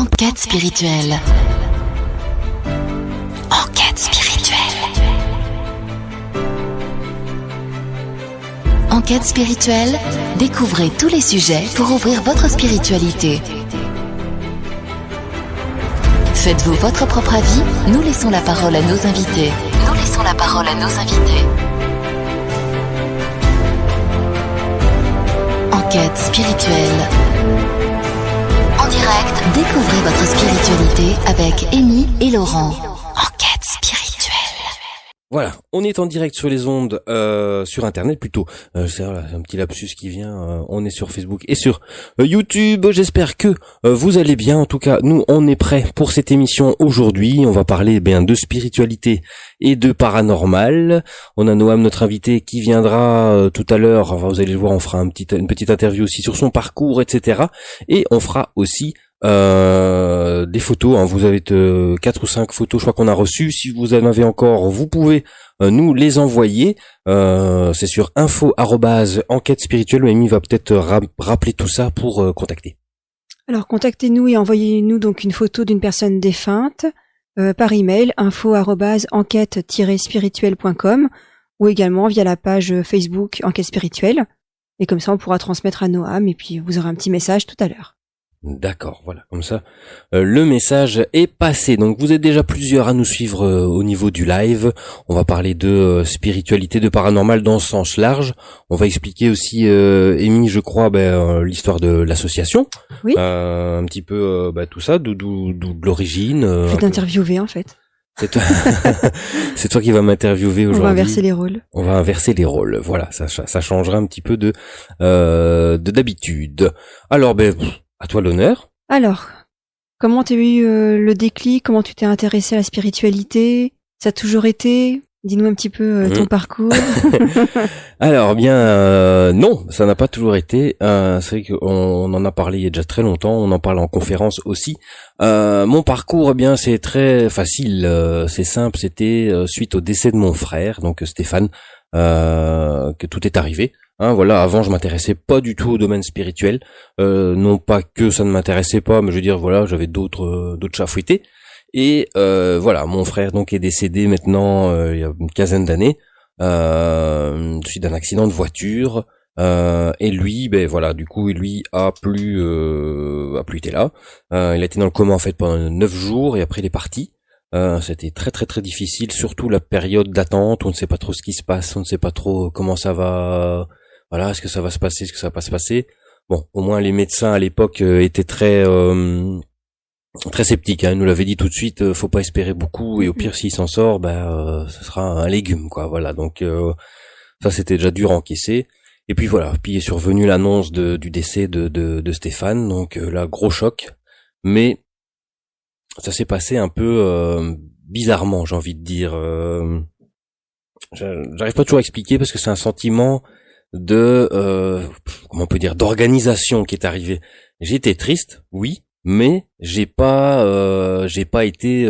Enquête spirituelle. Enquête spirituelle. Enquête spirituelle. Découvrez tous les sujets pour ouvrir votre spiritualité. Faites-vous votre propre avis, nous laissons la parole à nos invités. Enquête spirituelle. En direct, découvrez votre spiritualité avec Amy et Laurent. Enquête spirituelle. Voilà, on est en direct sur les ondes, sur Internet plutôt. C'est un petit lapsus qui vient. On est sur Facebook et sur YouTube. J'espère que vous allez bien. En tout cas, nous, on est prêts pour cette émission aujourd'hui. On va parler de spiritualité et de paranormal. On a Noam, notre invité, qui viendra tout à l'heure. Enfin, vous allez le voir, on fera une petite interview aussi sur son parcours, etc. Et on fera aussi des photos, hein. Vous avez 4 ou 5 photos, je crois qu'on a reçues. Si vous en avez encore, vous pouvez nous les envoyer. C'est sur info@enquête spirituelle. Amy va peut-être rappeler tout ça pour contacter. Alors contactez-nous et envoyez-nous donc une photo d'une personne défunte par email info@enquête-spirituelle.com ou également via la page Facebook Enquête spirituelle. Et comme ça on pourra transmettre à Noam et puis vous aurez un petit message tout à l'heure. D'accord, voilà, comme ça, le message est passé. Donc vous êtes déjà plusieurs à nous suivre au niveau du live. On va parler de spiritualité, de paranormal dans le sens large. On va expliquer aussi, Amy, je crois, l'histoire de l'association. Oui. Un petit peu tout ça, d'où l'origine. Je vais t'interviewer en fait. C'est toi, c'est toi qui vas m'interviewer aujourd'hui. On va inverser les rôles. On va inverser les rôles. Voilà, ça changera un petit peu de d'habitude. Alors, à toi l'honneur. Alors, comment t'as eu le déclic? Comment tu t'es intéressé à la spiritualité? Ça a toujours été? Dis-nous un petit peu ton parcours. Alors non, ça n'a pas toujours été. C'est vrai qu'on en a parlé il y a déjà très longtemps. On en parle en conférence aussi. Mon parcours, c'est très facile. C'est simple. C'était suite au décès de mon frère, donc Stéphane, que tout est arrivé. Voilà, avant je m'intéressais pas du tout au domaine spirituel, non pas que ça ne m'intéressait pas, mais je veux dire voilà, j'avais d'autres chats à fouetter. Et voilà, mon frère donc est décédé maintenant il y a une quinzaine d'années, suite d'un accident de voiture. Et lui, voilà, du coup, lui a plus été là. Il a été dans le coma en fait pendant 9 jours et après il est parti. C'était très très très difficile, surtout la période d'attente. On ne sait pas trop ce qui se passe, on ne sait pas trop comment ça va. Voilà, est-ce que ça va se passer, est-ce que ça va pas se passer? Bon, au moins les médecins à l'époque étaient très sceptiques. Ils nous l'avaient dit tout de suite, faut pas espérer beaucoup et au pire s'il s'en sort, ce sera un légume, quoi. Voilà, donc ça c'était déjà dur à encaisser. Et puis voilà, puis est survenue l'annonce du décès de Stéphane, donc là gros choc, mais ça s'est passé un peu bizarrement, j'ai envie de dire. J'arrive pas toujours à expliquer parce que c'est un sentiment de comment on peut dire, d'organisation qui est arrivé. J'ai été triste, oui, mais j'ai pas été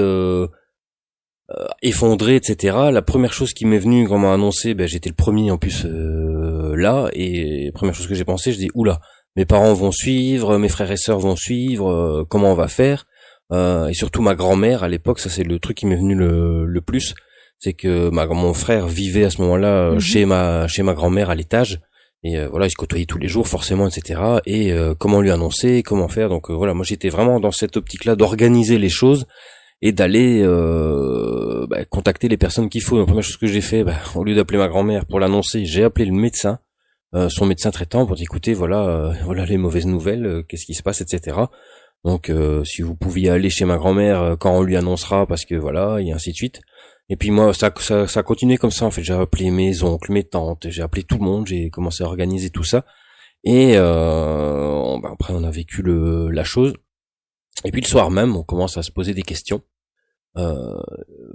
effondré, etc. La première chose qui m'est venue quand on m'a annoncé, j'étais le premier en plus là, et la première chose que j'ai pensé, je dis oula, mes parents vont suivre, mes frères et sœurs vont suivre, comment on va faire, et surtout ma grand-mère à l'époque, ça c'est le truc qui m'est venu le plus. C'est que mon frère vivait à ce moment-là chez ma grand-mère à l'étage et voilà, il se côtoyait tous les jours forcément, etc. Et comment lui annoncer, comment faire. Donc voilà, moi j'étais vraiment dans cette optique-là d'organiser les choses et d'aller contacter les personnes qu'il faut. La première chose que j'ai fait, au lieu d'appeler ma grand-mère pour l'annoncer, j'ai appelé le médecin, son médecin traitant, pour dire écoutez, voilà les mauvaises nouvelles, qu'est-ce qui se passe, etc. Donc si vous pouviez aller chez ma grand-mère quand on lui annoncera, parce que voilà, et ainsi de suite. Et puis moi, ça a continué comme ça, en fait. J'ai appelé mes oncles, mes tantes, j'ai appelé tout le monde, j'ai commencé à organiser tout ça. Et après, on a vécu la chose. Et puis le soir même, on commence à se poser des questions.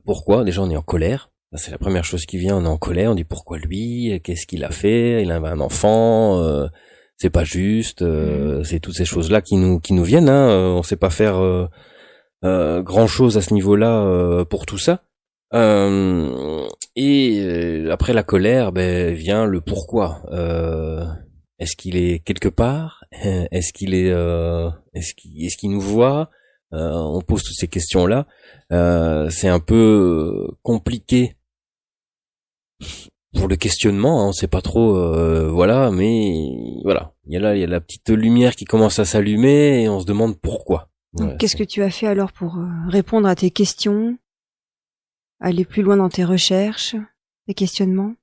Pourquoi? Déjà, on est en colère. C'est la première chose qui vient, on est en colère, on dit pourquoi lui? Qu'est-ce qu'il a fait? Il avait un enfant, c'est pas juste, c'est toutes ces choses-là qui nous viennent, on sait pas faire grand chose à ce niveau-là pour tout ça. Et après la colère, vient le pourquoi. Est-ce qu'il est quelque part? Est-ce qu'il nous voit? on pose toutes ces questions-là. C'est un peu compliqué pour le questionnement, hein, on sait pas trop, voilà, mais voilà, il y a la petite lumière qui commence à s'allumer et on se demande pourquoi. Donc, Ouais, qu'est-ce que tu as fait alors pour répondre à tes questions, aller plus loin dans tes recherches, tes questionnements?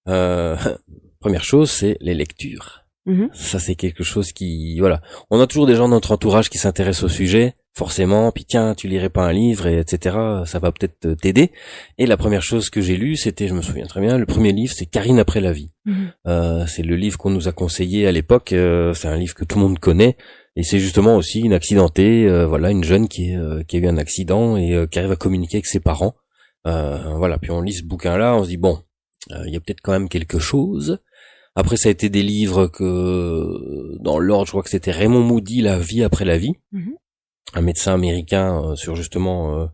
Première chose, c'est les lectures. Mhm. Ça, c'est quelque chose qui, voilà. On a toujours des gens dans notre entourage qui s'intéressent au sujet, forcément, puis tiens, tu lirais pas un livre, et etc. Ça va peut-être t'aider. Et la première chose que j'ai lue, c'était, je me souviens très bien, le premier livre, c'est Karine après la vie. Mhm. C'est le livre qu'on nous a conseillé à l'époque. C'est un livre que tout le monde connaît. Et c'est justement aussi une accidentée, voilà, une jeune qui a eu un accident et qui arrive à communiquer avec ses parents. Voilà, puis on lit ce bouquin-là, on se dit bon, il y a peut-être quand même quelque chose. Après, ça a été des livres que, dans l'ordre, je crois que c'était Raymond Moody, La vie après la vie, Mhm. un médecin américain sur justement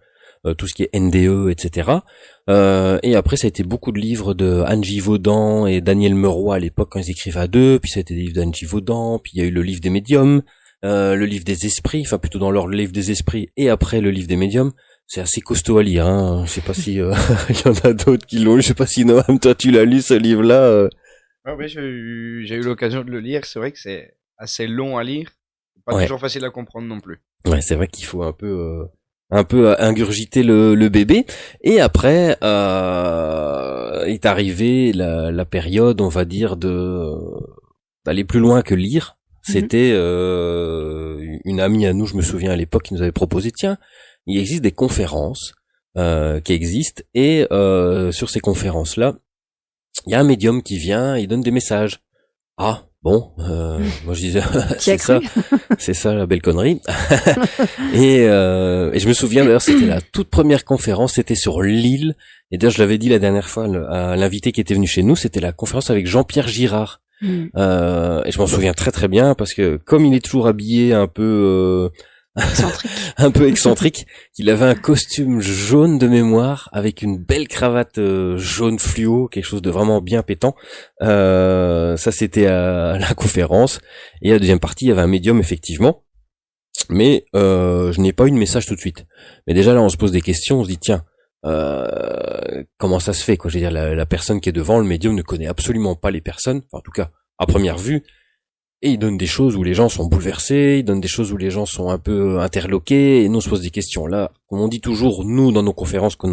tout ce qui est NDE, etc. Et après, ça a été beaucoup de livres de Angie Vaudan et Daniel Meroy à l'époque quand ils écrivaient à deux. Puis ça a été des livres d'Angie Vaudan. Puis il y a eu le livre des médiums, le livre des esprits, enfin plutôt dans l'ordre le livre des esprits et après le livre des médiums. C'est assez costaud à lire, hein. Je sais pas si il y en a d'autres qui l'ont lu. Je sais pas si Noam, toi tu l'as lu ce livre-là. Ouais, j'ai eu l'occasion de le lire. C'est vrai que c'est assez long à lire. Pas Ouais. toujours facile à comprendre non plus. Ouais, c'est vrai qu'il faut un peu ingurgiter le bébé. Et après est arrivée la période, on va dire, d'aller plus loin que lire. C'était une amie à nous, je me souviens à l'époque, qui nous avait proposé, tiens, il existe des conférences qui existent et sur ces conférences-là, il y a un médium qui vient, il donne des messages. Ah bon, moi je disais Tu y as c'est ça, cru? c'est ça la belle connerie. Et je me souviens d'ailleurs, c'était la toute première conférence, c'était sur l'île. Et d'ailleurs je l'avais dit la dernière fois à l'invité qui était venu chez nous, c'était la conférence avec Jean-Pierre Girard. Mhm. Et je m'en souviens très très bien parce que comme il est toujours habillé un peu Excentrique. un peu excentrique, il avait un costume jaune de mémoire avec une belle cravate jaune fluo, quelque chose de vraiment bien pétant. Ça c'était à la conférence. Et à la deuxième partie, il y avait un médium effectivement. Mais je n'ai pas eu de message tout de suite. Mais déjà là, on se pose des questions, on se dit tiens, comment ça se fait quoi? Je veux dire, la personne qui est devant, le médium ne connaît absolument pas les personnes, enfin, en tout cas à première vue. Et il donne des choses où les gens sont bouleversés, il donne des choses où les gens sont un peu interloqués, et nous on se pose des questions. Là, comme on dit toujours, nous, dans nos conférences qu'on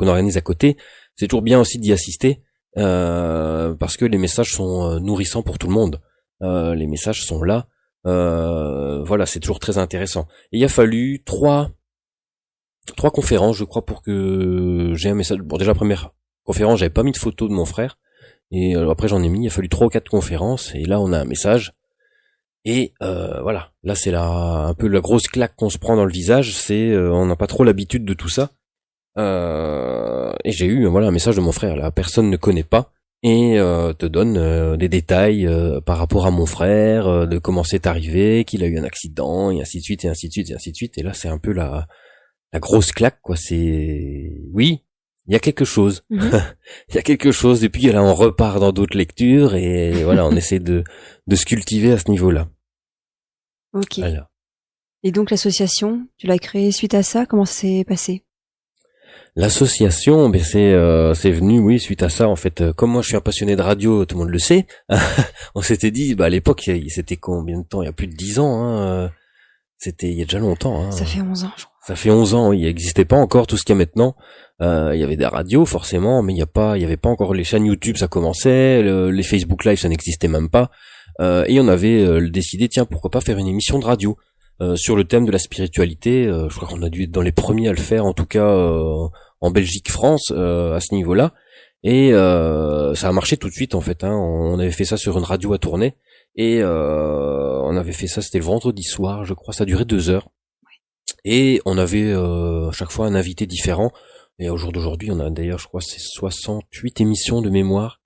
organise à côté, c'est toujours bien aussi d'y assister, parce que les messages sont nourrissants pour tout le monde. Les messages sont là. Voilà, c'est toujours très intéressant. Et il a fallu trois conférences, je crois, pour que j'ai un message. Bon, déjà, la première conférence, j'avais pas mis de photo de mon frère. Et après j'en ai mis, il a fallu 3 ou 4 conférences et là on a un message et voilà, là c'est un peu la grosse claque qu'on se prend dans le visage, c'est on n'a pas trop l'habitude de tout ça et j'ai eu voilà un message de mon frère, la personne ne connaît pas et te donne des détails par rapport à mon frère, de comment c'est arrivé, qu'il a eu un accident et ainsi de suite et ainsi de suite et ainsi de suite et là c'est un peu la grosse claque quoi, c'est oui. Il y a quelque chose. Mhm. Il y a quelque chose. Et puis là, on repart dans d'autres lectures et voilà, on essaie de se cultiver à ce niveau-là. Ok. Voilà. Et donc l'association, tu l'as créée suite à ça? Comment ça s'est passé? L'association, ben c'est venu, oui, suite à ça. En fait, comme moi, je suis un passionné de radio, tout le monde le sait. On s'était dit, bah à l'époque, c'était combien de temps? Il y a plus de 10 ans. Hein. C'était il y a déjà longtemps. Hein. Ça fait 11 ans, je crois. Ça fait 11 ans. Il n'existait pas encore tout ce qu'il y a maintenant. Il y avait des radios forcément, mais il y avait pas encore les chaînes YouTube, ça commençait, les Facebook Live, ça n'existait même pas. Et on avait décidé, tiens, pourquoi pas faire une émission de radio sur le thème de la spiritualité. Je crois qu'on a dû être dans les premiers à le faire, en tout cas en Belgique, France, à ce niveau-là. Et ça a marché tout de suite en fait. Hein. On avait fait ça sur une radio à tourner et on avait fait ça, c'était le vendredi soir, je crois, ça durait 2 heures. Et on avait à chaque fois un invité différent. Et au jour d'aujourd'hui, on a d'ailleurs, je crois, c'est 68 émissions de mémoire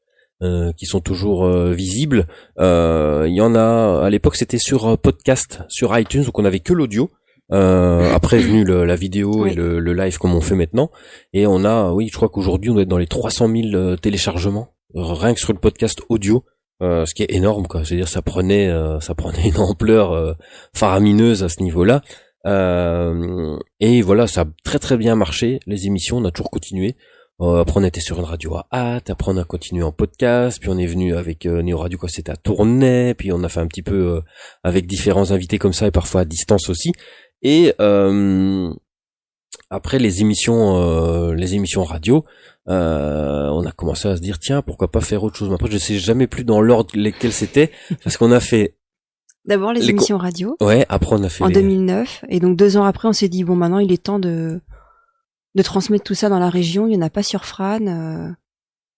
qui sont toujours visibles. Il y en a, à l'époque, c'était sur podcast, sur iTunes, donc on avait que l'audio. Après est venue la vidéo et le live comme on fait maintenant. Et on a, oui, je crois qu'aujourd'hui, on doit être dans les 300 000 téléchargements, rien que sur le podcast audio. Ce qui est énorme, quoi. Je veux dire, ça prenait une ampleur faramineuse à ce niveau-là. Et voilà, ça a très très bien marché. Les émissions, on a toujours continué. Après on était sur une radio à Hâte, après on a continué en podcast, puis on est venu avec Néo Radio quand c'était à Tournai, puis on a fait un petit peu avec différents invités comme ça et parfois à distance aussi. Et après les émissions radio, on a commencé à se dire tiens pourquoi pas faire autre chose. Mais après je sais jamais plus dans l'ordre lesquels c'était parce qu'on a fait D'abord les émissions radio. Ouais, après on a fait en 2009 et donc 2 ans après on s'est dit bon maintenant il est temps de transmettre tout ça dans la région. Il y en a pas sur Fran.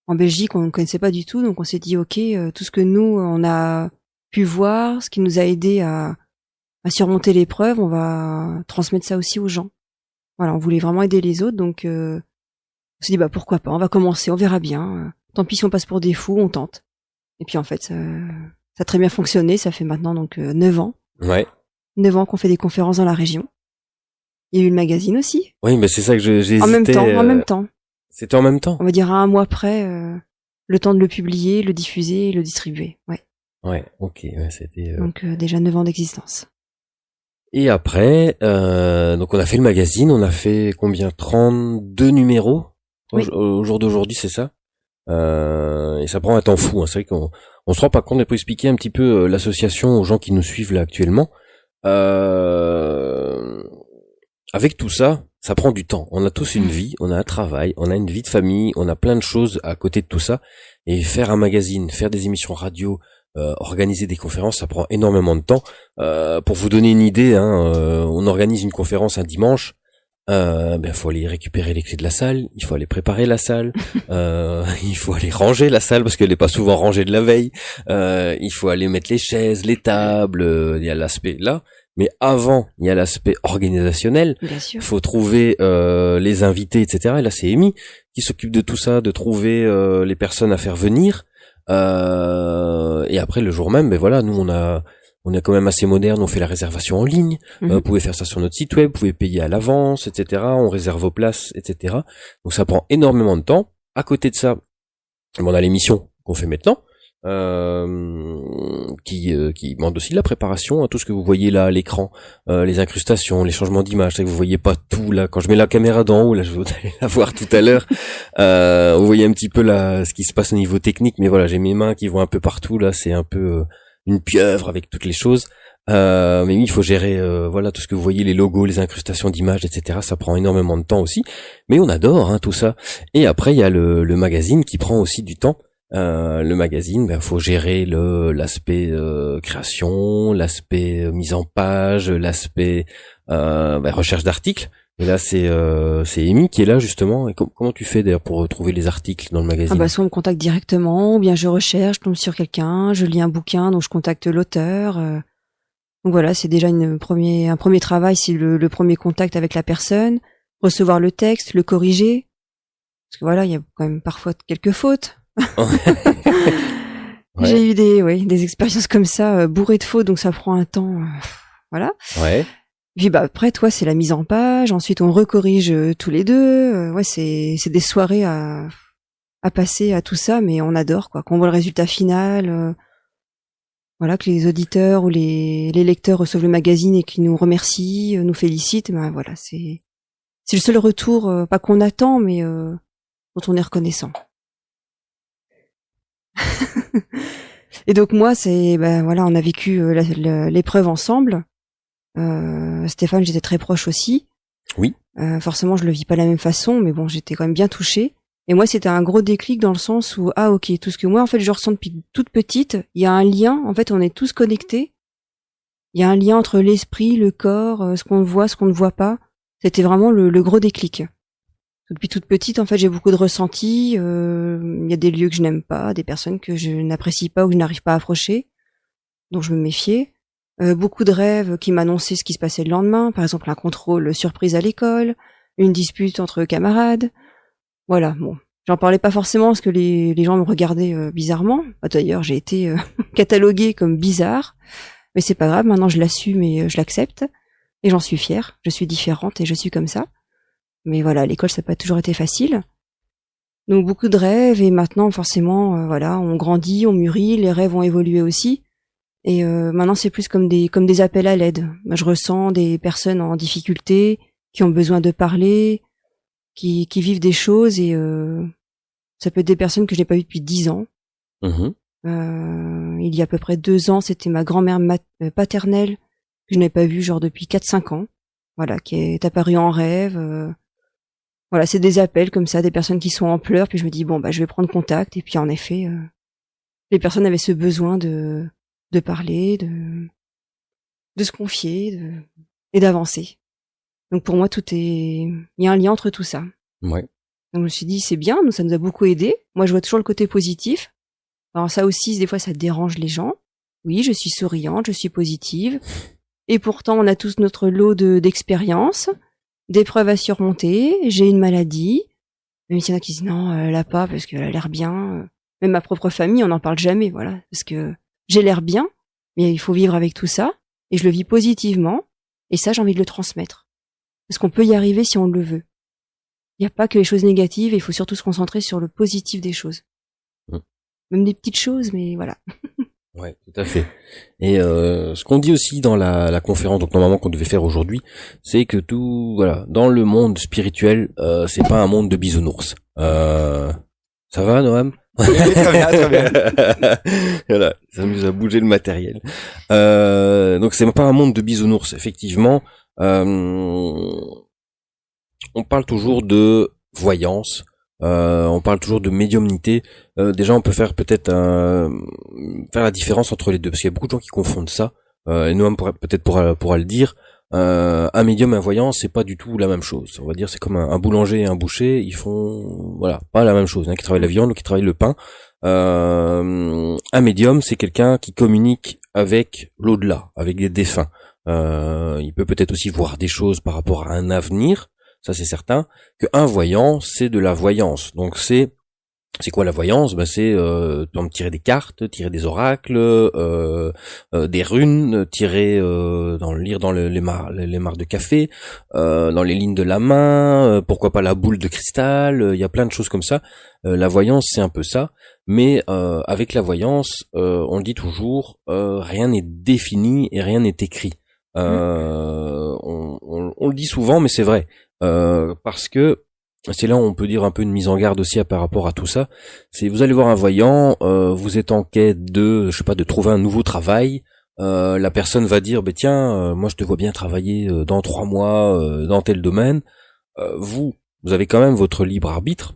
En Belgique, on ne connaissait pas du tout, donc on s'est dit ok, tout ce que nous on a pu voir, ce qui nous a aidé à surmonter l'épreuve, on va transmettre ça aussi aux gens. Voilà, on voulait vraiment aider les autres, donc on s'est dit bah pourquoi pas, on va commencer, on verra bien. Tant pis si on passe pour des fous, on tente. Et puis en fait, ça a très bien fonctionné. Ça fait maintenant donc 9 ans. Ouais. 9 ans qu'on fait des conférences dans la région. Il y a eu le magazine aussi. Oui, mais c'est ça que j'ai hésité. En même temps. C'était en même temps. On va dire à 1 mois près, le temps de le publier, le diffuser, le distribuer. Ouais. Ouais, ok, ouais, c'était. Donc déjà 9 ans d'existence. Et après, donc on a fait le magazine, on a fait combien 32 numéros Oui. au jour d'aujourd'hui, c'est ça. Et ça prend un temps fou. Hein. C'est vrai qu'on se rend pas compte. On peut expliquer un petit peu l'association aux gens qui nous suivent là actuellement. Avec tout ça, ça prend du temps. On a tous une vie, on a un travail, on a une vie de famille, on a plein de choses à côté de tout ça. Et faire un magazine, faire des émissions radio, organiser des conférences, ça prend énormément de temps. Pour vous donner une idée, on organise une conférence un dimanche. Faut aller récupérer les clés de la salle, il faut aller préparer la salle, il faut aller ranger la salle parce qu'elle n'est pas souvent rangée de la veille. Il faut aller mettre les chaises, les tables. Il y a l'aspect là. Mais avant, il y a l'aspect organisationnel. Bien sûr. Il faut trouver les invités, etc. Et là, c'est Amy qui s'occupe de tout ça, de trouver les personnes à faire venir. Et après, le jour même, nous, on est quand même assez moderne. On fait la réservation en ligne. Vous pouvez faire ça sur notre site web. Vous pouvez payer à l'avance, etc. On réserve vos places, etc. Donc, ça prend énormément de temps. À côté de ça, on a l'émission qu'on fait maintenant. Qui demande aussi de la préparation à tout ce que vous voyez là à l'écran, les incrustations, les changements d'image, c'est que vous voyez pas tout là. Quand je mets la caméra d'en haut, là, je vais la voir tout à l'heure. Vous voyez un petit peu là ce qui se passe au niveau technique, mais voilà, j'ai mes mains qui vont un peu partout là. C'est un peu une pieuvre avec toutes les choses. Mais oui, il faut gérer tout ce que vous voyez, les logos, les incrustations d'images, etc. Ça prend énormément de temps aussi, mais on adore tout ça. Et après, il y a le magazine qui prend aussi du temps. Le magazine, faut gérer l'aspect création, l'aspect mise en page, l'aspect recherche d'articles. Et là, c'est Amy qui est là justement. Et comment tu fais d'ailleurs pour trouver les articles dans le magazine? Soit on me contacte directement, ou bien je recherche, je tombe sur quelqu'un, je lis un bouquin, donc je contacte l'auteur. Donc voilà, c'est déjà un premier travail, c'est le premier contact avec la personne, recevoir le texte, le corriger. Parce que voilà, il y a quand même parfois quelques fautes. Ouais. J'ai eu des expériences comme ça, bourrées de fautes, donc ça prend un temps, voilà. Ouais. Puis après, toi, c'est la mise en page. Ensuite, on recorrige tous les deux. C'est des soirées à passer à tout ça, mais on adore quoi. Quand on voit le résultat final, que les auditeurs ou les lecteurs reçoivent le magazine et qu'ils nous remercient, nous félicitent, c'est le seul retour, pas qu'on attend, mais dont on est reconnaissant. Et donc moi, on a vécu l'épreuve ensemble. Stéphane, j'étais très proche aussi. Oui. Forcément, je le vis pas de la même façon, mais bon, j'étais quand même bien touchée. Et moi, c'était un gros déclic dans le sens où, tout ce que moi, en fait, je ressens depuis toute petite, il y a un lien, en fait, on est tous connectés. Il y a un lien entre l'esprit, le corps, ce qu'on voit, ce qu'on ne voit pas. C'était vraiment le gros déclic. Depuis toute petite, en fait, j'ai beaucoup de ressentis. Il y a des lieux que je n'aime pas, des personnes que je n'apprécie pas ou que je n'arrive pas à approcher. Donc, je me méfiais. Beaucoup de rêves qui m'annonçaient ce qui se passait le lendemain. Par exemple, un contrôle surprise à l'école, une dispute entre camarades. Voilà, bon. J'en parlais pas forcément parce que les gens me regardaient bizarrement. D'ailleurs, j'ai été cataloguée comme bizarre. Mais c'est pas grave, maintenant je l'assume et je l'accepte. Et j'en suis fière. Je suis différente et je suis comme ça. Mais voilà, à l'école, ça n'a pas toujours été facile. Donc beaucoup de rêves et maintenant, forcément, on grandit, on mûrit, les rêves ont évolué aussi. Et maintenant, c'est plus comme des appels à l'aide. Moi, je ressens des personnes en difficulté qui ont besoin de parler, qui vivent des choses, et ça peut être des personnes que je n'ai pas vues depuis 10 ans. Mhm. Il y a à peu près 2 ans, c'était ma grand-mère paternelle que je n'avais pas vue genre depuis 4-5 ans. Voilà, qui est apparue en rêve. Voilà, c'est des appels comme ça, des personnes qui sont en pleurs, puis je me dis bon bah je vais prendre contact, et puis en effet, les personnes avaient ce besoin de parler, de se confier, et d'avancer. Donc pour moi, il y a un lien entre tout ça. Ouais. Donc je me suis dit c'est bien, ça nous a beaucoup aidé. Moi je vois toujours le côté positif. Alors ça aussi, des fois ça dérange les gens. Oui, je suis souriante, je suis positive. Et pourtant on a tous notre lot d'expériences, d'épreuves à surmonter. J'ai une maladie. Même s'il y en a qui disent non, elle a pas parce qu'elle a l'air bien. Même ma propre famille, on n'en parle jamais, voilà. Parce que j'ai l'air bien, mais il faut vivre avec tout ça. Et je le vis positivement. Et ça, j'ai envie de le transmettre. Parce qu'on peut y arriver si on le veut. Il n'y a pas que les choses négatives, et il faut surtout se concentrer sur le positif des choses. Mm. Même des petites choses, mais voilà. Ouais, tout à fait. Et ce qu'on dit aussi dans la conférence, donc normalement qu'on devait faire aujourd'hui, c'est que tout, voilà, dans le monde spirituel, c'est pas un monde de bisounours. Ça va, Noam? Oui, très bien, très bien. Voilà, ça nous a bougé le matériel. Donc c'est pas un monde de bisounours, effectivement. On parle toujours de voyance, on parle toujours de médiumnité. Déjà, on peut faire peut-être faire la différence entre les deux, parce qu'il y a beaucoup de gens qui confondent ça. Et Noam pourra le dire. Un médium et un voyant, c'est pas du tout la même chose. On va dire c'est comme un boulanger et un boucher, ils font voilà pas la même chose. Il y en a qui travaillent la viande, l'autre qui travaille le pain. Un médium, c'est quelqu'un qui communique avec l'au-delà, avec des défunts. Il peut peut-être aussi voir des choses par rapport à un avenir, ça c'est certain. Que un voyant, c'est de la voyance. Donc c'est quoi la voyance? Ben c'est tirer des cartes, tirer des oracles, des runes, tirer lire dans les mares de café, dans les lignes de la main, pourquoi pas la boule de cristal, il y a plein de choses comme ça. La voyance c'est un peu ça, mais avec la voyance, on le dit toujours, rien n'est défini et rien n'est écrit. On le dit souvent, mais c'est vrai, parce que c'est là où on peut dire un peu une mise en garde aussi par rapport à tout ça. C'est vous allez voir un voyant, vous êtes en quête de, je sais pas, de trouver un nouveau travail. La personne va dire, tiens, moi je te vois bien travailler dans 3 mois dans tel domaine. Vous avez quand même votre libre arbitre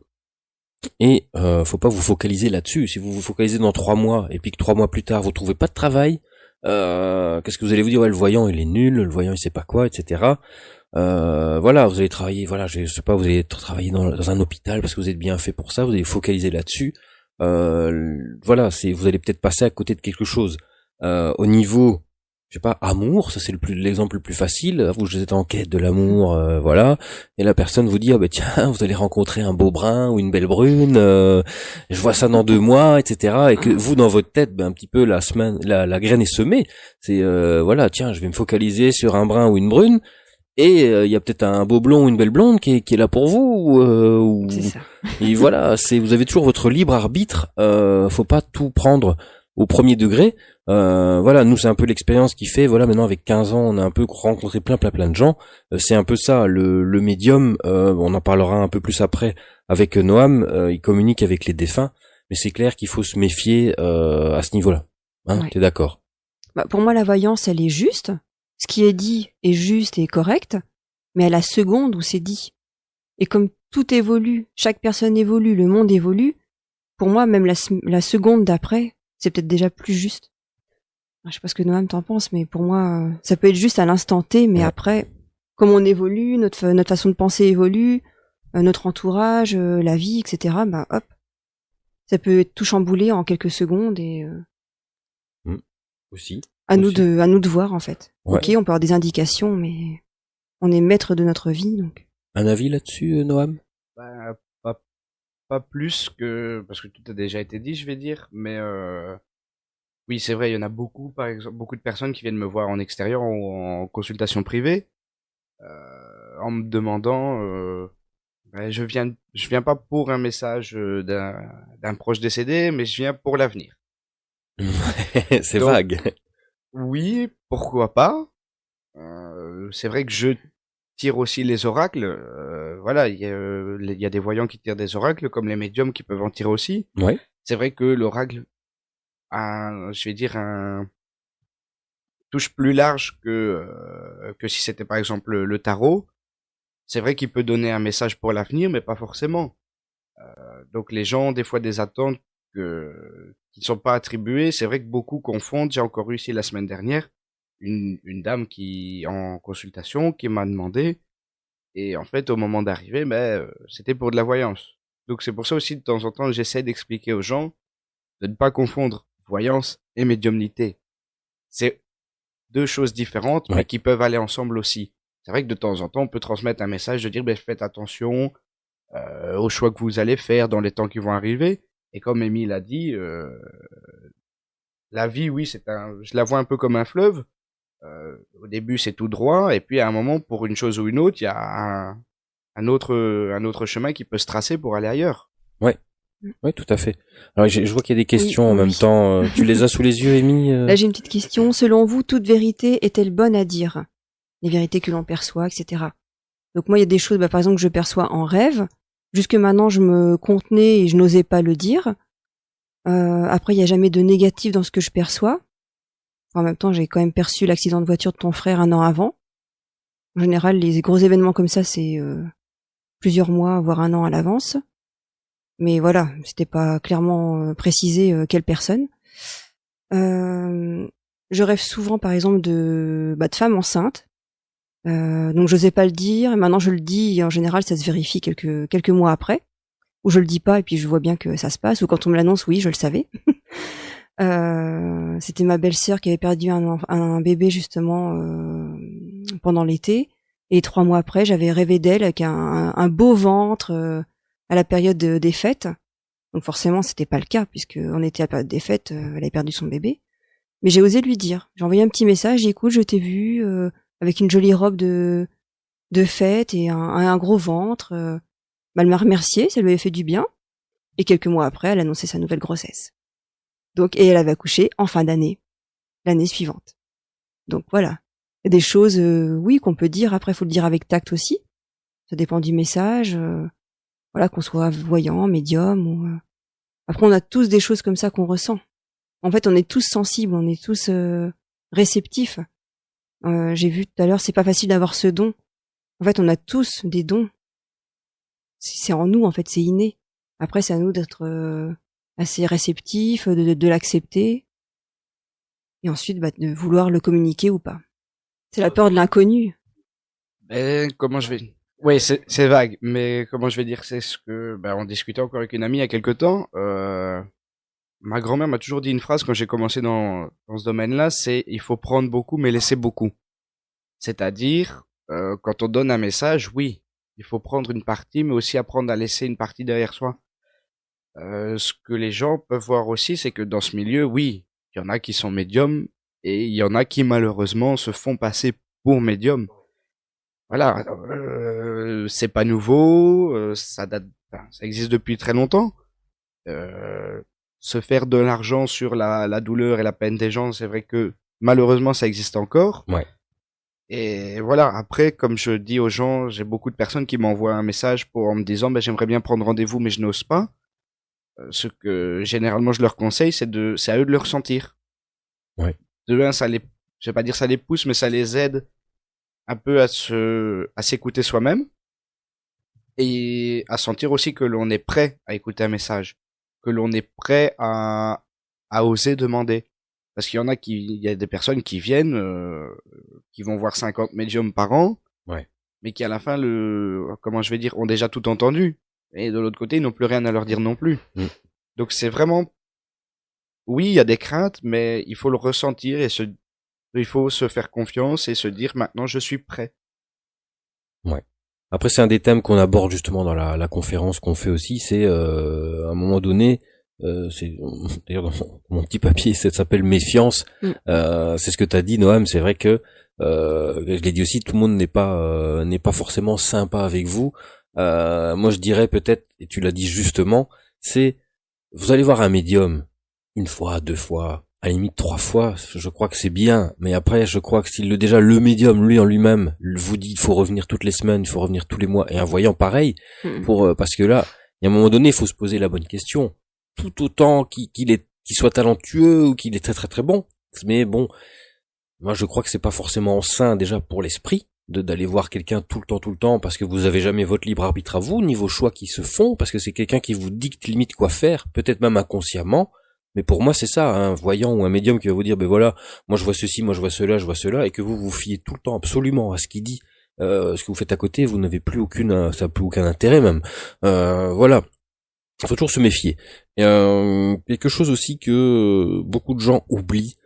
et faut pas vous focaliser là-dessus. Si vous vous focalisez dans 3 mois et puis que 3 mois plus tard vous trouvez pas de travail, qu'est-ce que vous allez vous dire? Ouais, le voyant il est nul, le voyant il sait pas quoi, etc. Voilà, vous allez travailler, voilà, je sais pas, vous allez travailler dans un hôpital parce que vous êtes bien fait pour ça, vous allez focaliser là-dessus. Voilà, vous allez peut-être passer à côté de quelque chose. Au niveau, je sais pas, amour, ça c'est l'exemple le plus facile. Vous êtes en quête de l'amour, voilà, et la personne vous dit tiens, vous allez rencontrer un beau brun ou une belle brune, je vois ça dans 2 mois, etc. Et que vous dans votre tête, un petit peu la graine est semée. C'est voilà, tiens, je vais me focaliser sur un brun ou une brune. Et il y a peut-être un beau blond ou une belle blonde qui est là pour vous. C'est ça. Et voilà, vous avez toujours votre libre arbitre. Faut pas tout prendre au premier degré. Voilà, nous c'est un peu l'expérience qui fait. Voilà, maintenant avec 15 ans, on a un peu rencontré plein de gens. C'est un peu ça, le médium. On en parlera un peu plus après avec Noam. Il communique avec les défunts, mais c'est clair qu'il faut se méfier à ce niveau-là. Hein, Ouais. T'es d'accord? Pour moi, la voyance, elle est juste. Ce qui est dit est juste et correct, mais à la seconde où c'est dit. Et comme tout évolue, chaque personne évolue, le monde évolue, pour moi, même la seconde d'après, c'est peut-être déjà plus juste. Je sais pas ce que Noam t'en pense, mais pour moi, ça peut être juste à l'instant T, mais Ouais. après, comme on évolue, notre façon de penser évolue, notre entourage, la vie, etc., hop, ça peut tout chambouler en quelques secondes, et Aussi. à nous Aussi. de voir, en fait. Ouais. Ok, on peut avoir des indications, mais on est maître de notre vie, donc. Un avis là-dessus, Noam? Bah, pas plus que, parce que tout a déjà été dit, je vais dire, mais oui, c'est vrai, il y en a beaucoup, par exemple, beaucoup de personnes qui viennent me voir en extérieur ou en consultation privée, en me demandant, je viens pas pour un message d'un proche décédé, mais je viens pour l'avenir. C'est Donc, vague. Oui, pourquoi pas. C'est vrai que je tire aussi les oracles. Voilà, il y a des voyants qui tirent des oracles, comme les médiums qui peuvent en tirer aussi. Ouais. C'est vrai que l'oracle a, je vais dire, un touche plus large que si c'était par exemple le tarot. C'est vrai qu'il peut donner un message pour l'avenir, mais pas forcément. Donc les gens ont des fois des attentes qui ne sont pas attribuées. C'est vrai que beaucoup confondent. J'ai encore eu ici la semaine dernière une dame qui en consultation qui m'a demandé, et en fait au moment d'arriver, c'était pour de la voyance. Donc c'est pour ça aussi de temps en temps j'essaie d'expliquer aux gens de ne pas confondre voyance et médiumnité. C'est deux choses différentes, mais Ouais. qui peuvent aller ensemble aussi. C'est vrai que de temps en temps on peut transmettre un message de dire faites attention aux choix que vous allez faire dans les temps qui vont arriver. Et comme Émile a dit, la vie, oui, je la vois un peu comme un fleuve. Au début, c'est tout droit, et puis à un moment, pour une chose ou une autre, il y a un autre chemin qui peut se tracer pour aller ailleurs. Ouais. Ouais, tout à fait. Alors, je vois qu'il y a des questions Oui, en même oui. temps. Tu les as sous les yeux, Amy? Là, j'ai une petite question. Selon vous, toute vérité est-elle bonne à dire? Les vérités que l'on perçoit, etc. Donc moi, il y a des choses, par exemple, que je perçois en rêve. Jusque maintenant, je me contenais et je n'osais pas le dire. Après, il n'y a jamais de négatif dans ce que je perçois. En même temps, j'ai quand même perçu l'accident de voiture de ton frère 1 an avant. En général, les gros événements comme ça, c'est plusieurs mois, voire 1 an à l'avance. Mais voilà, c'était pas clairement précisé quelle personne. Je rêve souvent, par exemple, de femmes enceintes. Donc j'osais pas le dire, et maintenant je le dis, et en général ça se vérifie quelques mois après, ou je le dis pas et puis je vois bien que ça se passe, ou quand on me l'annonce, oui, je le savais. C'était ma belle-sœur qui avait perdu un bébé justement pendant l'été, et 3 mois après j'avais rêvé d'elle avec un beau ventre à la période des fêtes. Donc forcément c'était pas le cas puisque on était à la période des fêtes, elle avait perdu son bébé. Mais j'ai osé lui dire. J'ai envoyé un petit message, j'ai dit, écoute, je t'ai vu avec une jolie robe de fête et un gros ventre. Elle m'a remercié, ça lui avait fait du bien. Et quelques mois après, elle annonçait sa nouvelle grossesse. Donc, et elle avait accouché en fin d'année, l'année suivante. Donc voilà. Il y a des choses, oui, qu'on peut dire. Après, il faut le dire avec tact aussi. Ça dépend du message. Voilà, qu'on soit voyant, médium. Ou, Après, on a tous des choses comme ça qu'on ressent. En fait, on est tous sensibles, on est tous réceptifs. J'ai vu tout à l'heure, c'est pas facile d'avoir ce don. En fait, on a tous des dons. C'est en nous, en fait, c'est inné. Après, c'est à nous d'être assez réceptifs, de l'accepter. Et ensuite, de vouloir le communiquer ou pas. C'est la peur de l'inconnu. Comment je vais... Oui, c'est vague, mais comment je vais dire, c'est ce que... on discutait encore avec une amie il y a quelque temps. Ma grand-mère m'a toujours dit une phrase quand j'ai commencé dans ce domaine-là, c'est « il faut prendre beaucoup mais laisser beaucoup ». C'est-à-dire, quand on donne un message, oui, il faut prendre une partie, mais aussi apprendre à laisser une partie derrière soi. Ce que les gens peuvent voir aussi, c'est que dans ce milieu, oui, il y en a qui sont médiums, et il y en a qui malheureusement se font passer pour médiums. Voilà, c'est pas nouveau, ça existe depuis très longtemps. Se faire de l'argent sur la douleur et la peine des gens, c'est vrai que malheureusement ça existe encore. Ouais. Et voilà, après, comme je dis aux gens, j'ai beaucoup de personnes qui m'envoient un message en me disant j'aimerais bien prendre rendez-vous mais je n'ose pas. Ce que généralement je leur conseille, c'est à eux de le ressentir. Ouais. De un, je vais pas dire ça les pousse, mais ça les aide un peu à s'écouter soi-même et à sentir aussi que l'on est prêt à écouter un message, que l'on est prêt à oser demander. Parce qu'il y a des personnes qui viennent, qui vont voir 50 médiums par an, ouais, mais qui à la fin comment je vais dire, ont déjà tout entendu. Et de l'autre côté, ils n'ont plus rien à leur dire non plus. Donc c'est vraiment, oui, il y a des craintes, mais il faut le ressentir et il faut se faire confiance et se dire maintenant je suis prêt. Ouais. Après, c'est un des thèmes qu'on aborde justement dans la conférence qu'on fait aussi. C'est à un moment donné, c'est d'ailleurs dans mon petit papier, ça s'appelle méfiance. C'est ce que t'as dit, Noam. C'est vrai que je l'ai dit aussi, tout le monde n'est pas forcément sympa avec vous. Moi, je dirais peut-être, et tu l'as dit justement, c'est vous allez voir un médium 1 fois, 2 fois, à la limite 3 fois, je crois que c'est bien. Mais après, je crois que si déjà le médium, lui en lui-même, vous dit il faut revenir toutes les semaines, il faut revenir tous les mois, et un voyant pareil, parce que là, il y a un moment donné, il faut se poser la bonne question. Tout autant qu'il soit talentueux ou qu'il est très très très bon. Mais bon, moi je crois que c'est pas forcément sain déjà pour l'esprit d'aller voir quelqu'un tout le temps, parce que vous avez jamais votre libre arbitre à vous, ni vos choix qui se font, parce que c'est quelqu'un qui vous dicte limite quoi faire, peut-être même inconsciemment. Mais pour moi, c'est ça, un voyant ou un médium qui va vous dire, ben voilà, moi je vois ceci, moi je vois cela, et que vous vous fiez tout le temps absolument à ce qu'il dit. Ce que vous faites à côté, vous n'avez plus ça n'a plus aucun intérêt même. Voilà. Il faut toujours se méfier. Et, quelque chose aussi que beaucoup de gens oublient,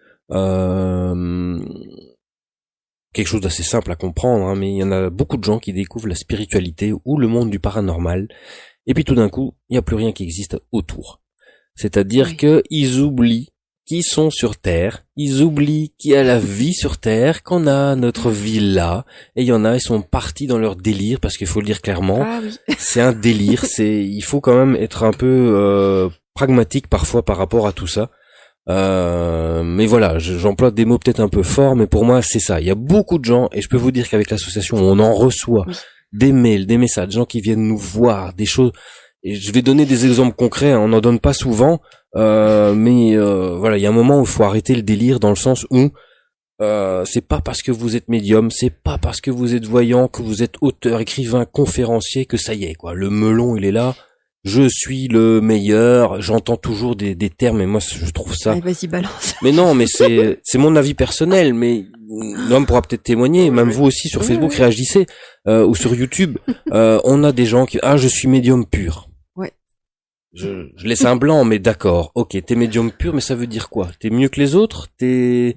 quelque chose d'assez simple à comprendre, hein, mais il y en a beaucoup de gens qui découvrent la spiritualité ou le monde du paranormal, et puis tout d'un coup, il n'y a plus rien qui existe autour. C'est-à-dire que ils oublient qu'ils sont sur Terre, ils oublient qu'il y a la vie sur Terre, qu'on a notre vie là, et il y en a, ils sont partis dans leur délire, parce qu'il faut le dire clairement, c'est un délire, il faut quand même être un peu pragmatique parfois par rapport à tout ça. Mais voilà, j'emploie des mots peut-être un peu forts, mais pour moi c'est ça. Il y a beaucoup de gens, et je peux vous dire qu'avec l'association, on en reçoit des mails, des messages, des gens qui viennent nous voir, des choses. Et je vais donner des exemples concrets, hein, on n'en donne pas souvent, mais voilà, il y a un moment où il faut arrêter le délire, dans le sens où c'est pas parce que vous êtes médium, c'est pas parce que vous êtes voyant, que vous êtes auteur, écrivain, conférencier, que ça y est, quoi. Le melon, il est là. Je suis le meilleur. J'entends toujours des termes, et moi je trouve ça. Allez, vas-y, balance. Mais non, mais c'est mon avis personnel, mais l'homme pourra peut-être témoigner, même vous aussi sur Facebook réagissez, ou sur YouTube. On a des gens qui je suis médium pur. Ouais. Je laisse un blanc, mais d'accord. Ok, t'es médium pur, mais ça veut dire quoi? T'es mieux que les autres? T'es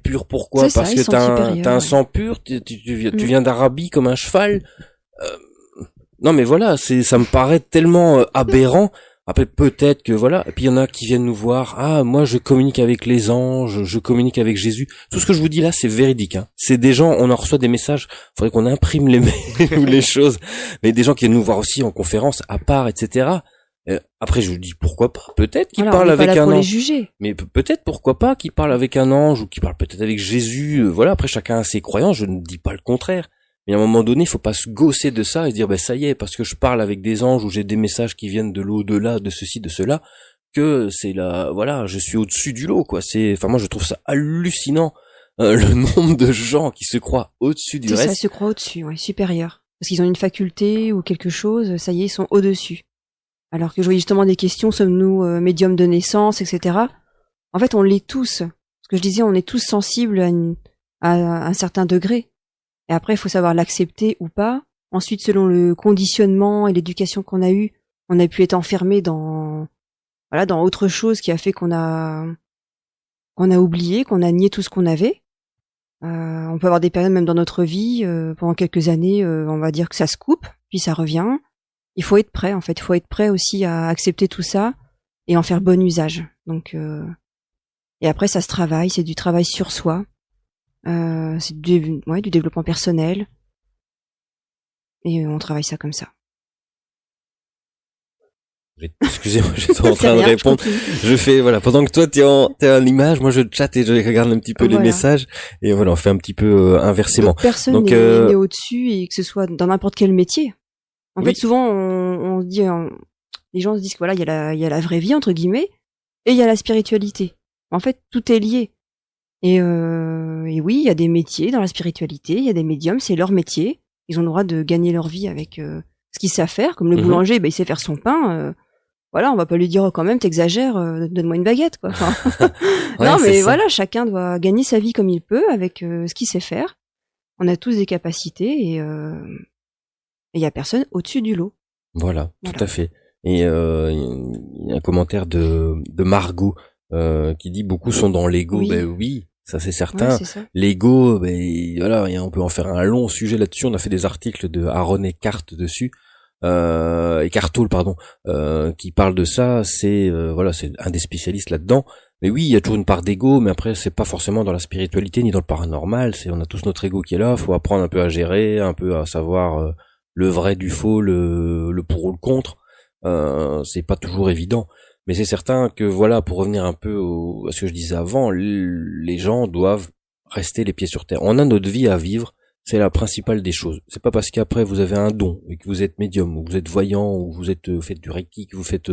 pur pourquoi? Parce que t'as un sang pur? Tu viens d'Arabie comme un cheval? Non mais voilà, ça me paraît tellement aberrant. Après peut-être que voilà, et puis il y en a qui viennent nous voir, moi je communique avec les anges, je communique avec Jésus. Tout ce que je vous dis là, c'est véridique, hein. C'est des gens, on en reçoit des messages, faudrait qu'on imprime les mails ou les choses, mais des gens qui viennent nous voir aussi en conférence à part, etc. Après je vous dis pourquoi pas, peut-être qu'ils parlent avec un ange. Juger. Mais peut-être pourquoi pas qu'ils parlent avec un ange, ou qu'ils parlent peut-être avec Jésus, voilà, après chacun a ses croyances, je ne dis pas le contraire. Mais à un moment donné, il faut pas se gausser de ça et se dire, ça y est, parce que je parle avec des anges ou j'ai des messages qui viennent de l'au-delà, de ceci, de cela, que c'est voilà, je suis au-dessus du lot, quoi. Moi, je trouve ça hallucinant, le nombre de gens qui se croient au-dessus du reste. Ça se croit au-dessus, ouais, supérieur. Parce qu'ils ont une faculté ou quelque chose, ça y est, ils sont au-dessus. Alors que je voyais justement des questions, sommes-nous médiums de naissance, etc. En fait, on l'est tous. Ce que je disais, on est tous sensibles à un certain degré. Et après, il faut savoir l'accepter ou pas. Ensuite, selon le conditionnement et l'éducation qu'on a eu, on a pu être enfermé dans autre chose qui a fait qu'on a oublié, qu'on a nié tout ce qu'on avait. On peut avoir des périodes même dans notre vie, pendant quelques années, on va dire que ça se coupe, puis ça revient. Il faut être prêt, en fait. Il faut être prêt aussi à accepter tout ça et en faire bon usage. Donc, et après, ça se travaille, c'est du travail sur soi. C'est du développement personnel, et on travaille ça comme ça. Excusez-moi, j'étais en train de répondre. Je fais, pendant que toi t'es en image, moi je chatte et je regarde un petit peu les messages, et voilà, on fait un petit peu inversement. Personne n'est au-dessus, et que ce soit dans n'importe quel métier. En fait, souvent, on se dit, les gens se disent que il y a la vraie vie, entre guillemets, et il y a la spiritualité. En fait, tout est lié. Et oui, il y a des métiers dans la spiritualité, il y a des médiums, c'est leur métier. Ils ont le droit de gagner leur vie avec ce qu'ils savent faire, comme le boulanger, il sait faire son pain. On va pas lui dire quand même, t'exagères, donne-moi une baguette, quoi. Enfin, non, mais voilà, chacun doit gagner sa vie comme il peut avec ce qu'il sait faire. On a tous des capacités, et il y a personne au-dessus du lot. Voilà, tout à fait. Et il y a un commentaire de Margot. Qui dit beaucoup sont dans l'ego. Oui, ça c'est certain. Ouais, c'est ça. L'ego, on peut en faire un long sujet là-dessus. On a fait des articles de Aaron Eckhart dessus, Eckhart Tolle, pardon, qui parle de ça. C'est un des spécialistes là-dedans. Mais oui, il y a toujours une part d'ego, mais après c'est pas forcément dans la spiritualité ni dans le paranormal. On a tous notre ego qui est là. Faut apprendre un peu à gérer, un peu à savoir le vrai du faux, le pour ou le contre. C'est pas toujours évident. Mais c'est certain que voilà, pour revenir un peu à ce que je disais avant, les gens doivent rester les pieds sur terre. On a notre vie à vivre, c'est la principale des choses. C'est pas parce qu'après vous avez un don et que vous êtes médium ou que vous êtes voyant ou que vous êtes faites du reiki, que vous faites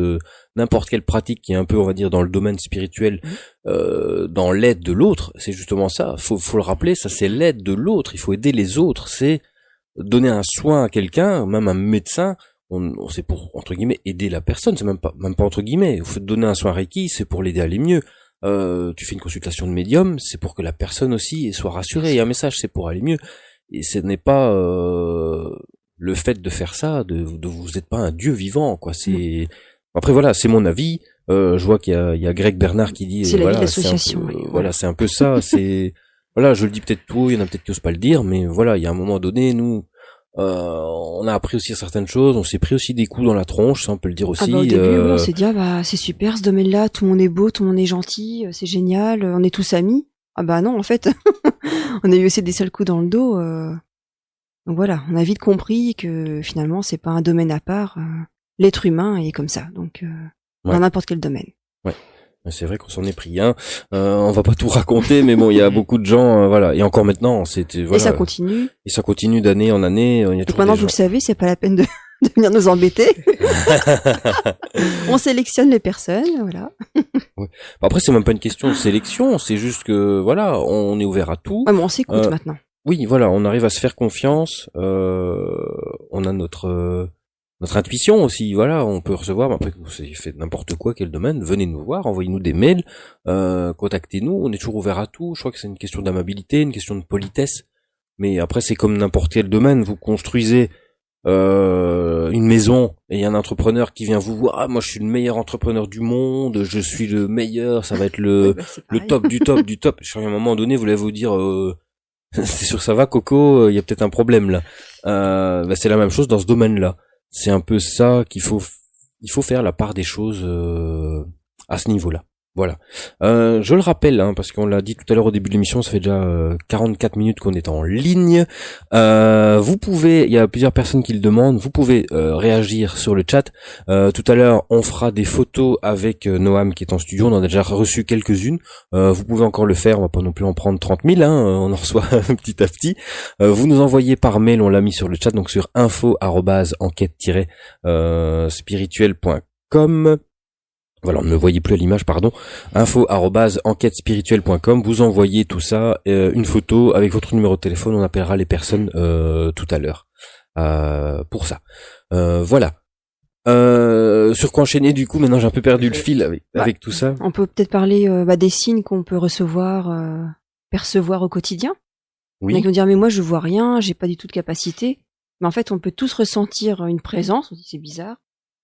n'importe quelle pratique qui est un peu, on va dire, dans le domaine spirituel, dans l'aide de l'autre. C'est justement ça. Faut le rappeler, ça c'est l'aide de l'autre. Il faut aider les autres. C'est donner un soin à quelqu'un, même un médecin. On c'est pour entre guillemets aider la personne. C'est même pas entre guillemets. Faut te donner un soin reiki, c'est pour l'aider à aller mieux. Tu fais une consultation de médium, c'est pour que la personne aussi soit rassurée. Et un message, c'est pour aller mieux. Et ce n'est pas le fait de faire ça, de vous n'êtes pas un dieu vivant, quoi. C'est après voilà, c'est mon avis. Je vois qu'il y a Greg Bernard qui dit C'est voilà, l'association. voilà, c'est un peu ça. C'est voilà, je le dis peut-être tout, il y en a peut-être qui osent pas le dire, mais voilà, il y a un moment donné, nous, on a appris aussi certaines choses, on s'est pris aussi des coups dans la tronche, ça on peut le dire aussi. Au début, on s'est dit, c'est super ce domaine-là, tout le monde est beau, tout le monde est gentil, c'est génial, on est tous amis. Ah bah non, en fait, on a eu aussi des sales coups dans le dos. Donc voilà, on a vite compris que finalement, c'est pas un domaine à part. L'être humain est comme ça, donc dans n'importe quel domaine. Ouais. C'est vrai qu'on s'en est pris un. On va pas tout raconter, mais bon, il y a beaucoup de gens, voilà. Et encore maintenant, c'était voilà. Et ça continue. Et ça continue d'année en année. Il y a donc maintenant, vous le savez, c'est pas la peine de venir nous embêter. On sélectionne les personnes, voilà. Ouais. Après, c'est même pas une question de sélection, c'est juste que voilà, on est ouvert à tout. Ouais, mais on s'écoute maintenant. Oui, voilà, on arrive à se faire confiance. On a notre intuition aussi, voilà, on peut recevoir, après que vous avez fait n'importe quoi, quel domaine, venez nous voir, envoyez-nous des mails, contactez-nous, on est toujours ouvert à tout. Je crois que c'est une question d'amabilité, une question de politesse. Mais après, c'est comme n'importe quel domaine, vous construisez une maison et il y a un entrepreneur qui vient vous voir, moi je suis le meilleur entrepreneur du monde, je suis le meilleur, ça va être le top du top du top. À un moment donné, vous allez vous dire c'est sûr que ça va Coco, il y a peut-être un problème là. C'est la même chose dans ce domaine-là. C'est un peu ça il faut faire la part des choses à ce niveau-là. Voilà. Je le rappelle, parce qu'on l'a dit tout à l'heure au début de l'émission, ça fait déjà 44 minutes qu'on est en ligne. Vous pouvez, il y a plusieurs personnes qui le demandent, vous pouvez réagir sur le chat. Tout à l'heure, on fera des photos avec Noam qui est en studio, on en a déjà reçu quelques-unes. Vous pouvez encore le faire, on va pas non plus en prendre 30 000, on en reçoit petit à petit. Vous nous envoyez par mail, on l'a mis sur le chat, donc sur info@enquête-spirituelle.com. Voilà, on ne me voyait plus à l'image, pardon. info@enquêtespirituelle.com. Vous envoyez tout ça, une photo avec votre numéro de téléphone. On appellera les personnes tout à l'heure pour ça. Voilà. Sur quoi enchaîner du coup? Maintenant, j'ai un peu perdu le fil avec tout ça. On peut peut-être parler des signes qu'on peut percevoir au quotidien. Oui. On va dire mais moi je vois rien, j'ai pas du tout de capacité. Mais en fait, on peut tous ressentir une présence. On dit c'est bizarre.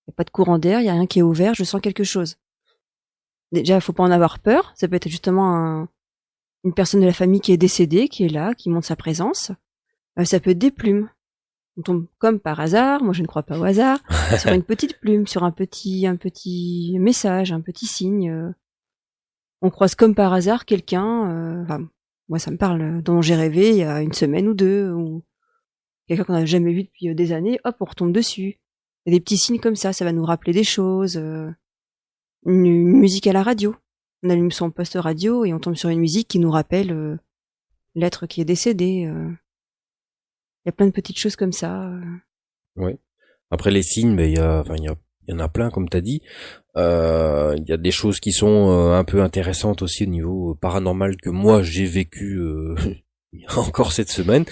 Il n'y a pas de courant d'air, il n'y a rien qui est ouvert, je sens quelque chose. Déjà, il faut pas en avoir peur. Ça peut être justement une personne de la famille qui est décédée, qui est là, qui montre sa présence. Ça peut être des plumes. On tombe comme par hasard, moi je ne crois pas au hasard, sur une petite plume, sur un petit message, un petit signe. On croise comme par hasard quelqu'un, moi ça me parle, dont j'ai rêvé il y a une semaine ou deux, ou quelqu'un qu'on n'a jamais vu depuis des années, hop, on retombe dessus. Il y a des petits signes comme ça va nous rappeler des choses. Une musique à la radio. On allume son poste radio et on tombe sur une musique qui nous rappelle l'être qui est décédé. Il y a plein de petites choses comme ça. Ouais. Après les signes, il y en a plein comme t'as dit. Il y a des choses qui sont un peu intéressantes aussi au niveau paranormal que moi j'ai vécu encore cette semaine.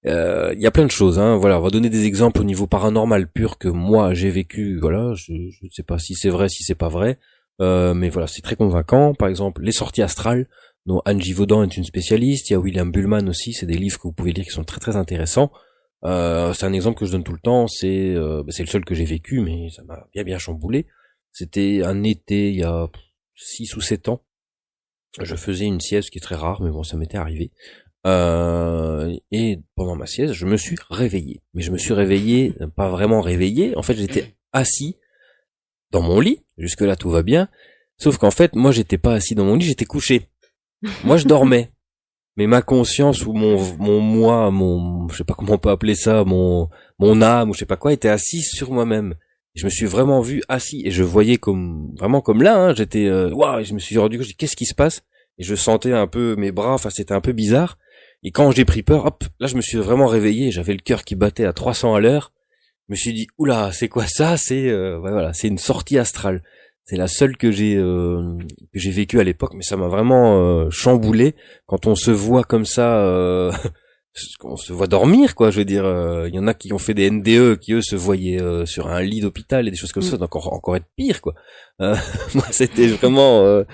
Il y a plein de choses, voilà, on va donner des exemples au niveau paranormal pur que moi j'ai vécu, voilà, je ne sais pas si c'est vrai, si c'est pas vrai, mais voilà, c'est très convaincant. Par exemple, les sorties astrales, dont Anne Givaudan est une spécialiste, il y a William Buhlmann aussi, c'est des livres que vous pouvez lire qui sont très très intéressants. C'est un exemple que je donne tout le temps, c'est le seul que j'ai vécu, mais ça m'a bien chamboulé. C'était un été, il y a 6 ou 7 ans, je faisais une sieste qui est très rare, mais bon, ça m'était arrivé. Et pendant ma sieste, je me suis réveillé. Mais je me suis réveillé, pas vraiment réveillé. En fait, j'étais assis dans mon lit. Jusque-là, tout va bien. Sauf qu'en fait, moi, j'étais pas assis dans mon lit, j'étais couché. Moi, je dormais. Mais ma conscience ou mon moi, je sais pas comment on peut appeler ça, mon âme ou je sais pas quoi, était assise sur moi-même. Je me suis vraiment vu assis et je voyais vraiment comme là, hein, j'étais waouh, et je me suis rendu compte, je dis, qu'est-ce qui se passe? Et je sentais un peu mes bras, enfin c'était un peu bizarre. Et quand j'ai pris peur, hop, là je me suis vraiment réveillé, j'avais le cœur qui battait à 300 à l'heure. Je me suis dit oula, c'est quoi ça? C'est ouais, voilà, c'est une sortie astrale. C'est la seule que j'ai vécue à l'époque, mais ça m'a vraiment chamboulé quand on se voit comme ça. On se voit dormir, quoi. Je veux dire, il y en a qui ont fait des NDE, qui eux se voyaient sur un lit d'hôpital et des choses comme ça, donc encore être pire, quoi. Moi, c'était vraiment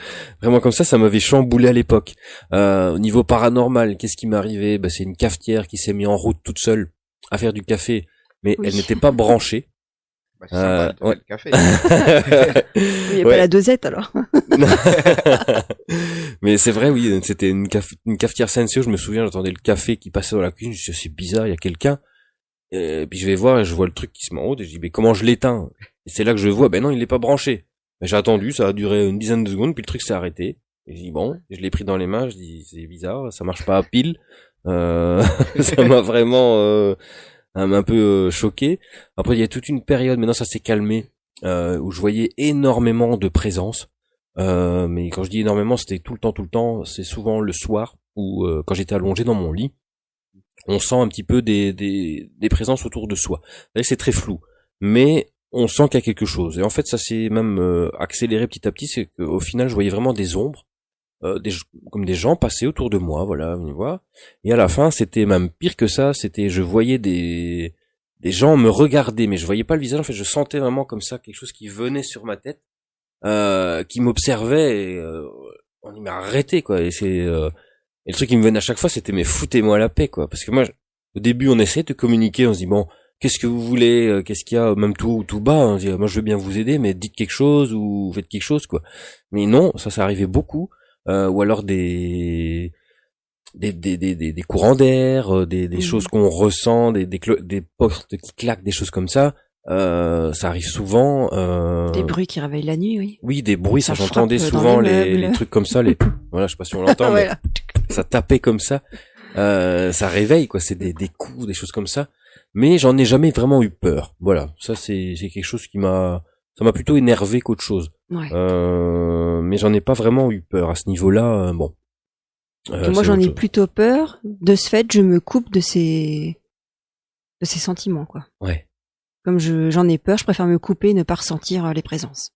comme ça. Ça m'avait chamboulé à l'époque. Au niveau paranormal, qu'est-ce qui m'est arrivé? Bah, c'est une cafetière qui s'est mise en route toute seule à faire du café, mais Oui. elle n'était pas branchée. Bah, c'est sympa, ouais. le café. Il n'y a Ouais. pas la dosette alors. Mais c'est vrai, oui, c'était une cafetière Senseo, je me souviens, j'entendais le café qui passait dans la cuisine, je me suis dit, c'est bizarre, il y a quelqu'un. Et puis je vais voir et je vois le truc qui se met en route et je dis, mais comment je l'éteins? Et c'est là que je vois, ben non, il est pas branché. Ben, j'ai attendu, ça a duré une dizaine de secondes, puis le truc s'est arrêté. Et je dis, bon, je l'ai pris dans les mains, je dis, c'est bizarre, ça marche pas à pile. Ça m'a vraiment un peu choqué. Après, il y a toute une période, maintenant ça s'est calmé, où je voyais énormément de présence. Mais quand je dis énormément, c'était tout le temps. C'est souvent le soir ou quand j'étais allongé dans mon lit, on sent un petit peu des présences autour de soi. C'est très flou, mais on sent qu'il y a quelque chose. Et en fait, ça s'est même accéléré petit à petit. C'est qu'au final, je voyais vraiment des ombres, comme des gens passer autour de moi, voilà, vous voyez. Et à la fin, c'était même pire que ça. C'était, je voyais des gens me regarder, mais je voyais pas le visage. En fait, je sentais vraiment comme ça quelque chose qui venait sur ma tête. Qui m'observait et on dit mais arrêtez quoi, et le truc qui me venait à chaque fois c'était mais foutez-moi la paix quoi, parce que moi au début on essaie de communiquer, on se dit bon qu'est-ce que vous voulez, qu'est-ce qu'il y a, même tout bas, on se dit moi je veux bien vous aider mais dites quelque chose ou faites quelque chose quoi. Mais non, ça arrivait beaucoup, ou alors des courants d'air, des choses qu'on ressent, des portes qui claquent, des choses comme ça. Ça arrive souvent. Des bruits qui réveillent la nuit, oui. Oui, des bruits, ça Ça j'entendais frappe dans souvent les meubles. les trucs comme ça, voilà, je sais pas si on l'entend, mais Voilà. ça tapait comme ça. Ça réveille, quoi, c'est des coups, des choses comme ça. Mais j'en ai jamais vraiment eu peur. Voilà, ça c'est quelque chose ça m'a plutôt énervé qu'autre chose. Ouais. Mais j'en ai pas vraiment eu peur à ce niveau-là, bon. Donc moi c'est j'en autre ai chose. plutôt peur. De ce fait, je me coupe de ces sentiments, quoi. Ouais. Comme j'en ai peur, je préfère me couper et ne pas ressentir les présences.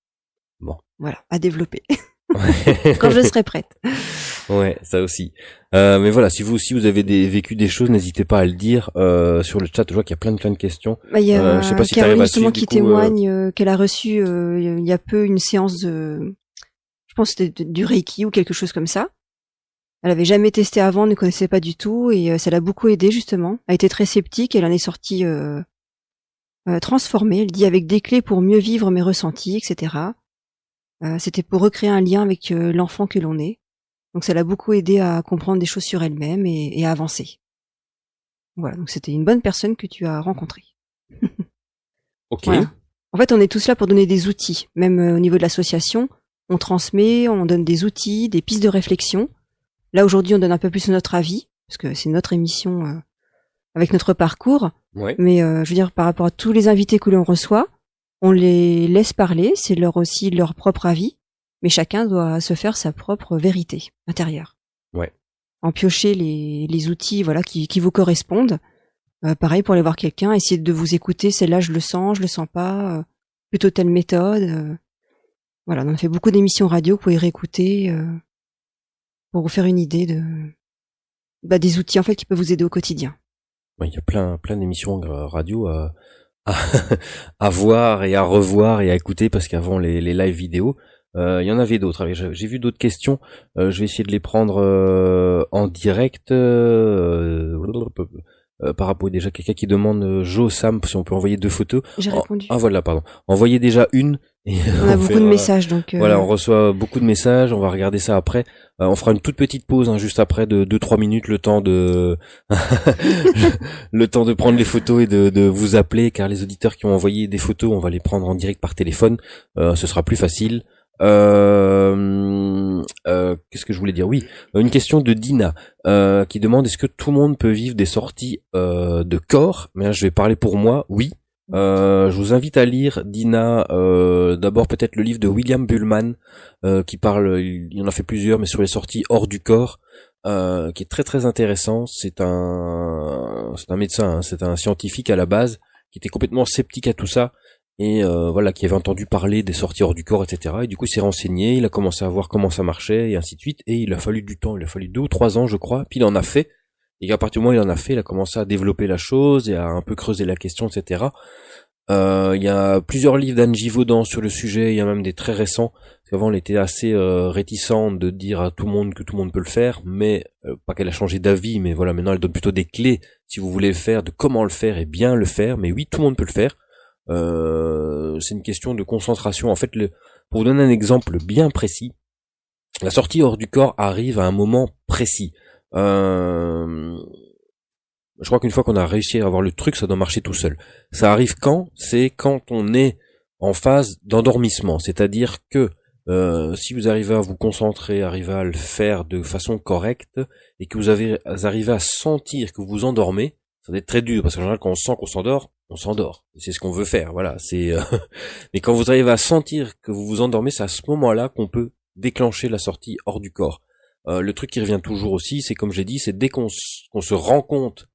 Bon. Voilà, à développer. Quand je serai prête. Ouais, ça aussi. Mais voilà, si vous aussi vous avez vécu des choses, n'hésitez pas à le dire sur le chat. Je vois qu'il y a plein de questions. Bah, il y a Je sais pas si Caroline t'arrives à justement suivre, qui du coup, témoigne qu'elle a reçu il y a peu une séance je pense que c'était du Reiki ou quelque chose comme ça. Elle avait jamais testé avant, ne connaissait pas du tout et ça l'a beaucoup aidée justement. Elle était très sceptique, elle en est sortie transformée. Elle dit avec des clés pour mieux vivre mes ressentis, etc. C'était pour recréer un lien avec l'enfant que l'on est. Donc ça l'a beaucoup aidée à comprendre des choses sur elle-même et à avancer. Voilà, donc c'était une bonne personne que tu as rencontrée. Ok. Voilà. En fait, on est tous là pour donner des outils. Même au niveau de l'association, on transmet, on donne des outils, des pistes de réflexion. Là, aujourd'hui, on donne un peu plus notre avis, parce que c'est notre émission avec notre parcours. Ouais. Mais je veux dire, par rapport à tous les invités que l'on reçoit, on les laisse parler, c'est aussi leur propre avis, mais chacun doit se faire sa propre vérité intérieure. Ouais. En piocher les outils voilà, qui vous correspondent. Pareil pour aller voir quelqu'un, essayer de vous écouter, celle-là je le sens pas, plutôt telle méthode. Voilà, on a fait beaucoup d'émissions radio, vous pouvez réécouter pour vous faire une idée des outils en fait qui peuvent vous aider au quotidien. Ouais, il y a plein d'émissions radio à, à voir et à revoir et à écouter parce qu'avant les live vidéo, il y en avait d'autres. Allez, j'ai vu d'autres questions. Je vais essayer de les prendre en direct. Par rapport déjà quelqu'un qui demande Jo Sam si on peut envoyer 2 photos. J'ai répondu. Ah voilà, pardon. Envoyez déjà une. Et On a beaucoup de messages donc. Voilà, on reçoit beaucoup de messages. On va regarder ça après. On fera une toute petite pause juste après de 2-3 minutes, le temps de le temps de prendre les photos et de vous appeler, car les auditeurs qui ont envoyé des photos, on va les prendre en direct par téléphone. Ce sera plus facile. Qu'est-ce que je voulais dire? Oui, une question de Dina qui demande est-ce que tout le monde peut vivre des sorties de corps? Mais là, je vais parler pour moi. Oui, Je vous invite à lire, Dina, d'abord peut-être le livre de William Buhlmann, qui parle, il en a fait plusieurs, mais sur les sorties hors du corps, qui est très très intéressant. C'est un médecin, hein, c'est un scientifique à la base, qui était complètement sceptique à tout ça, et voilà, qui avait entendu parler des sorties hors du corps, etc. Et du coup, il s'est renseigné, il a commencé à voir comment ça marchait, et ainsi de suite, et il a fallu du temps, il a fallu 2 ou 3 ans, je crois, puis il en a fait. Et à partir du moment où il en a fait, il a commencé à développer la chose et à un peu creuser la question, etc. Il y a plusieurs livres d'Anne Givaudan sur le sujet, il y a même des très récents, parce qu'avant elle était assez réticente de dire à tout le monde que tout le monde peut le faire, mais pas qu'elle a changé d'avis, mais voilà, maintenant elle donne plutôt des clés, si vous voulez le faire, de comment le faire et bien le faire, mais oui, tout le monde peut le faire. C'est une question de concentration. En fait, pour vous donner un exemple bien précis, la sortie hors du corps arrive à un moment précis. Je crois qu'une fois qu'on a réussi à avoir le truc, ça doit marcher tout seul. Ça arrive quand? C'est quand on est en phase d'endormissement. C'est-à-dire que si vous arrivez à vous concentrer, arrivez à le faire de façon correcte, et que vous arrivez à sentir que vous vous endormez, ça va être très dur, parce qu'en général, quand on sent qu'on s'endort, on s'endort. C'est ce qu'on veut faire, voilà. Mais quand vous arrivez à sentir que vous vous endormez, c'est à ce moment-là qu'on peut déclencher la sortie hors du corps. Le truc qui revient toujours aussi, c'est comme j'ai dit, c'est dès qu'on se rend compte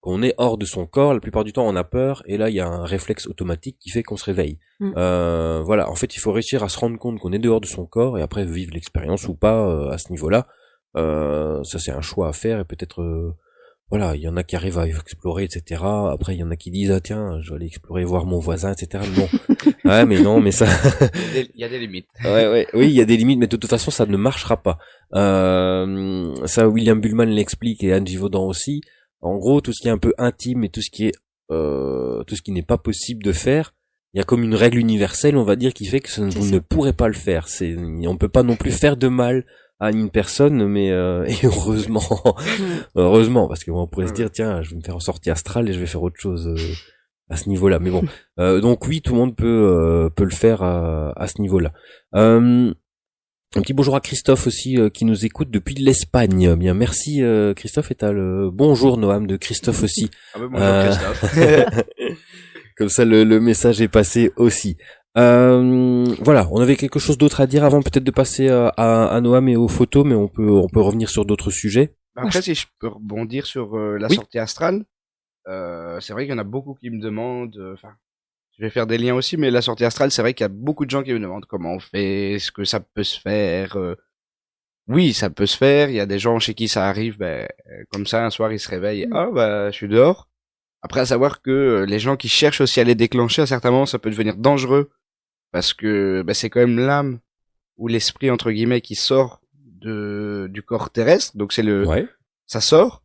qu'on est hors de son corps, la plupart du temps on a peur, et là il y a un réflexe automatique qui fait qu'on se réveille. Voilà, en fait il faut réussir à se rendre compte qu'on est dehors de son corps, et après vivre l'expérience ou pas à ce niveau-là. Ça c'est un choix à faire, et peut-être voilà, il y en a qui arrivent à explorer, etc. Après il y en a qui disent ah tiens, je vais aller explorer, voir mon voisin, etc. Non, ouais mais non, mais ça, Il y a des limites. ouais, oui, il y a des limites, mais de toute façon ça ne marchera pas. Ça William Buhlmann l'explique, et Anne Givaudan aussi. En gros, tout ce qui est un peu intime et tout ce qui est tout ce qui n'est pas possible de faire, il y a comme une règle universelle, on va dire, qui fait que vous ne pourrez pas le faire. On peut pas non plus faire de mal à une personne, mais et heureusement, heureusement, parce qu'on pourrait se dire tiens, je vais me faire en sortie astrale et je vais faire autre chose à ce niveau-là. Mais bon, donc oui, tout le monde peut le faire à ce niveau-là. Un petit bonjour à Christophe aussi qui nous écoute depuis l'Espagne. Bien, merci Christophe, et t'as le bonjour Noam de Christophe aussi. Ah ben bonjour Christophe. Comme ça le message est passé aussi. Voilà, on avait quelque chose d'autre à dire avant peut-être de passer à Noam et aux photos, mais on peut revenir sur d'autres sujets. Après, si je peux rebondir sur la Oui. sortie astrale, c'est vrai qu'il y en a beaucoup qui me demandent, enfin, je vais faire des liens aussi, mais la sortie astrale, c'est vrai qu'il y a beaucoup de gens qui me demandent comment on fait, est-ce que ça peut se faire. Oui, ça peut se faire. Il y a des gens chez qui ça arrive, comme ça, un soir, ils se réveillent, ah bah, je suis dehors. Après, à savoir que les gens qui cherchent aussi à les déclencher, à certains moments, ça peut devenir dangereux, parce que c'est quand même l'âme ou l'esprit entre guillemets qui sort du corps terrestre, donc c'est Ouais. ça sort.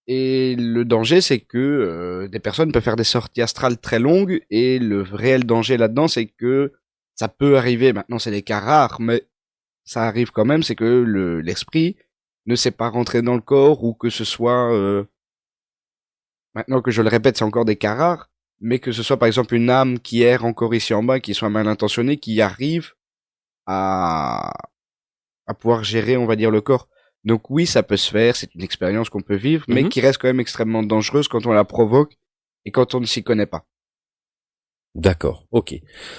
Et le danger, c'est que des personnes peuvent faire des sorties astrales très longues, et le réel danger là-dedans, c'est que ça peut arriver. Maintenant, c'est des cas rares, mais ça arrive quand même. C'est que l'esprit ne sait pas rentrer dans le corps, ou que ce soit, maintenant que je le répète, c'est encore des cas rares, mais que ce soit par exemple une âme qui erre encore ici en bas, qui soit mal intentionnée, qui arrive à pouvoir gérer, on va dire, le corps. Donc oui, ça peut se faire, c'est une expérience qu'on peut vivre, mais qui reste quand même extrêmement dangereuse quand on la provoque et quand on ne s'y connaît pas. D'accord, ok.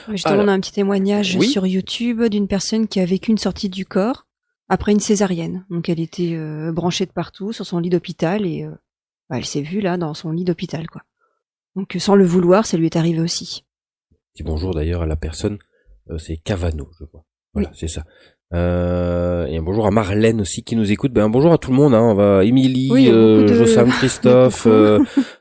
Justement, on a un petit témoignage Oui. sur YouTube d'une personne qui a vécu une sortie du corps après une césarienne. Donc elle était branchée de partout sur son lit d'hôpital, et elle s'est vue là dans son lit d'hôpital, quoi. Donc sans le vouloir, ça lui est arrivé aussi. Petit bonjour d'ailleurs à la personne, c'est Cavano, je crois. Voilà, c'est ça. Et un bonjour à Marlène aussi qui nous écoute. Ben un bonjour à tout le monde, hein. On va Émilie, Oui, il y a beaucoup de- Jossam, Christophe,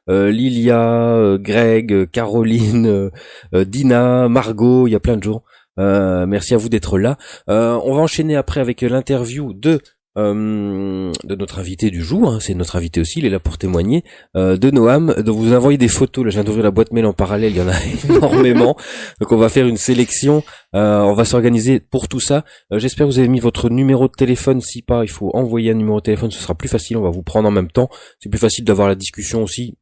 Lilia, Greg, Caroline, Dina, Margot, il y a plein de gens. Merci à vous d'être là. On va enchaîner après avec l'interview de notre invité du jour, hein. C'est notre invité aussi, il est là pour témoigner, de Noam. Donc vous envoyez des photos, là je viens d'ouvrir la boîte mail en parallèle, il y en a énormément. Donc on va faire une sélection, on va s'organiser pour tout ça. J'espère que vous avez mis votre numéro de téléphone. Si pas, il faut envoyer un numéro de téléphone, ce sera plus facile, on va vous prendre en même temps. C'est plus facile d'avoir la discussion aussi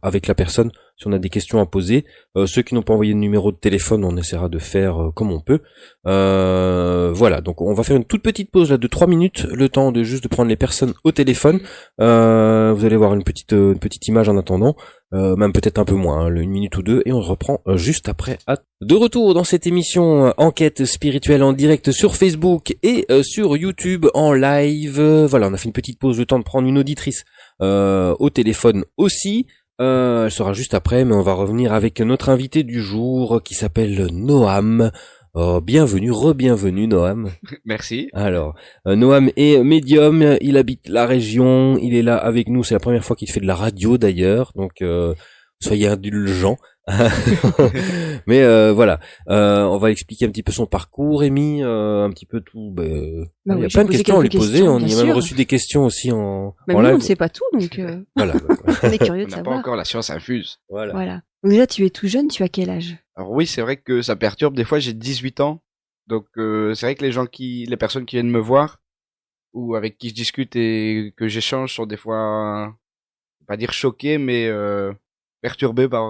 avec la personne si on a des questions à poser. Ceux qui n'ont pas envoyé de numéro de téléphone, on essaiera de faire comme on peut. Voilà, donc on va faire une toute petite pause là de 3 minutes, le temps de juste de prendre les personnes au téléphone. Vous allez voir une petite image en attendant. même peut-être un peu moins, une minute ou deux, et on reprend juste après. De retour dans cette émission Enquête spirituelle en direct sur Facebook et sur YouTube en live. Voilà, on a fait une petite pause, le temps de prendre une auditrice au téléphone aussi. Elle sera juste après, mais on va revenir avec notre invité du jour qui s'appelle Noam. Bienvenue, re-bienvenue Noam. Merci. Alors, Noam est médium, il habite la région, il est là avec nous, c'est la première fois qu'il fait de la radio d'ailleurs, donc soyez indulgents. Mais voilà, on va expliquer un petit peu son parcours, Amy, un petit peu tout. Il y a oui, plein de j'ai posé questions à lui quelques poser, questions, on y a bien même sûr. reçu des questions aussi en Même nous, live. on ne sait pas tout, donc Voilà, on est curieux On de n'a pas savoir. encore la science infuse. voilà. Voilà. Donc déjà, tu es tout jeune, tu as quel âge? Alors oui, c'est vrai que ça perturbe. Des fois, j'ai 18 ans. Donc c'est vrai que les personnes qui viennent me voir ou avec qui je discute et que j'échange sont des fois, pas dire choqués, mais perturbés par